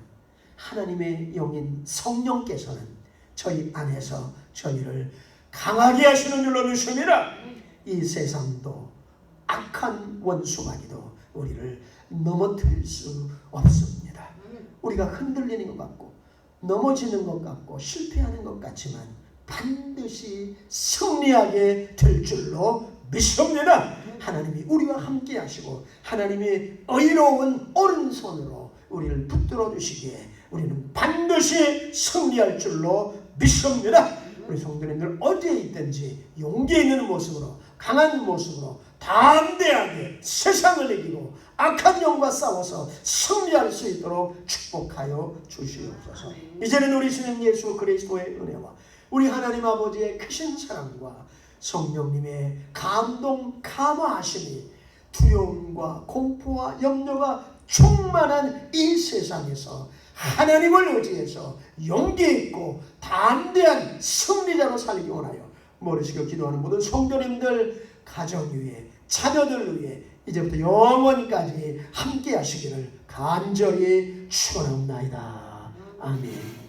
하나님의 영인 성령께서는 저희 안에서 저희를 강하게 하시는 줄로 믿습니다. 이 세상도 악한 원수마귀도 우리를 넘어뜨릴 수 없습니다. 우리가 흔들리는 것 같고 넘어지는 것 같고 실패하는 것 같지만 반드시 승리하게 될 줄로 믿습니다. 하나님이 우리와 함께 하시고 하나님의 의로운 오른손으로 우리를 붙들어 주시기에 우리는 반드시 승리할 줄로 믿습니다. 우리 성도님들 어디에 있든지 용기 있는 모습으로, 강한 모습으로 담대하게 세상을 이기고 악한 영과 싸워서 승리할 수 있도록 축복하여 주시옵소서. 이제는 우리 주님 예수 그리스도의 은혜와 우리 하나님 아버지의 크신 사랑과 성령님의 감동 감화하심이 두려움과 공포와 염려가 충만한 이 세상에서 하나님을 의지해서 용기 있고 담대한 승리자로 살기 원하여 모르시고 기도하는 모든 성도님들 가정 위에, 자녀들 위에 이제부터 영원까지 함께 하시기를 간절히 축원하옵나이다. 아멘.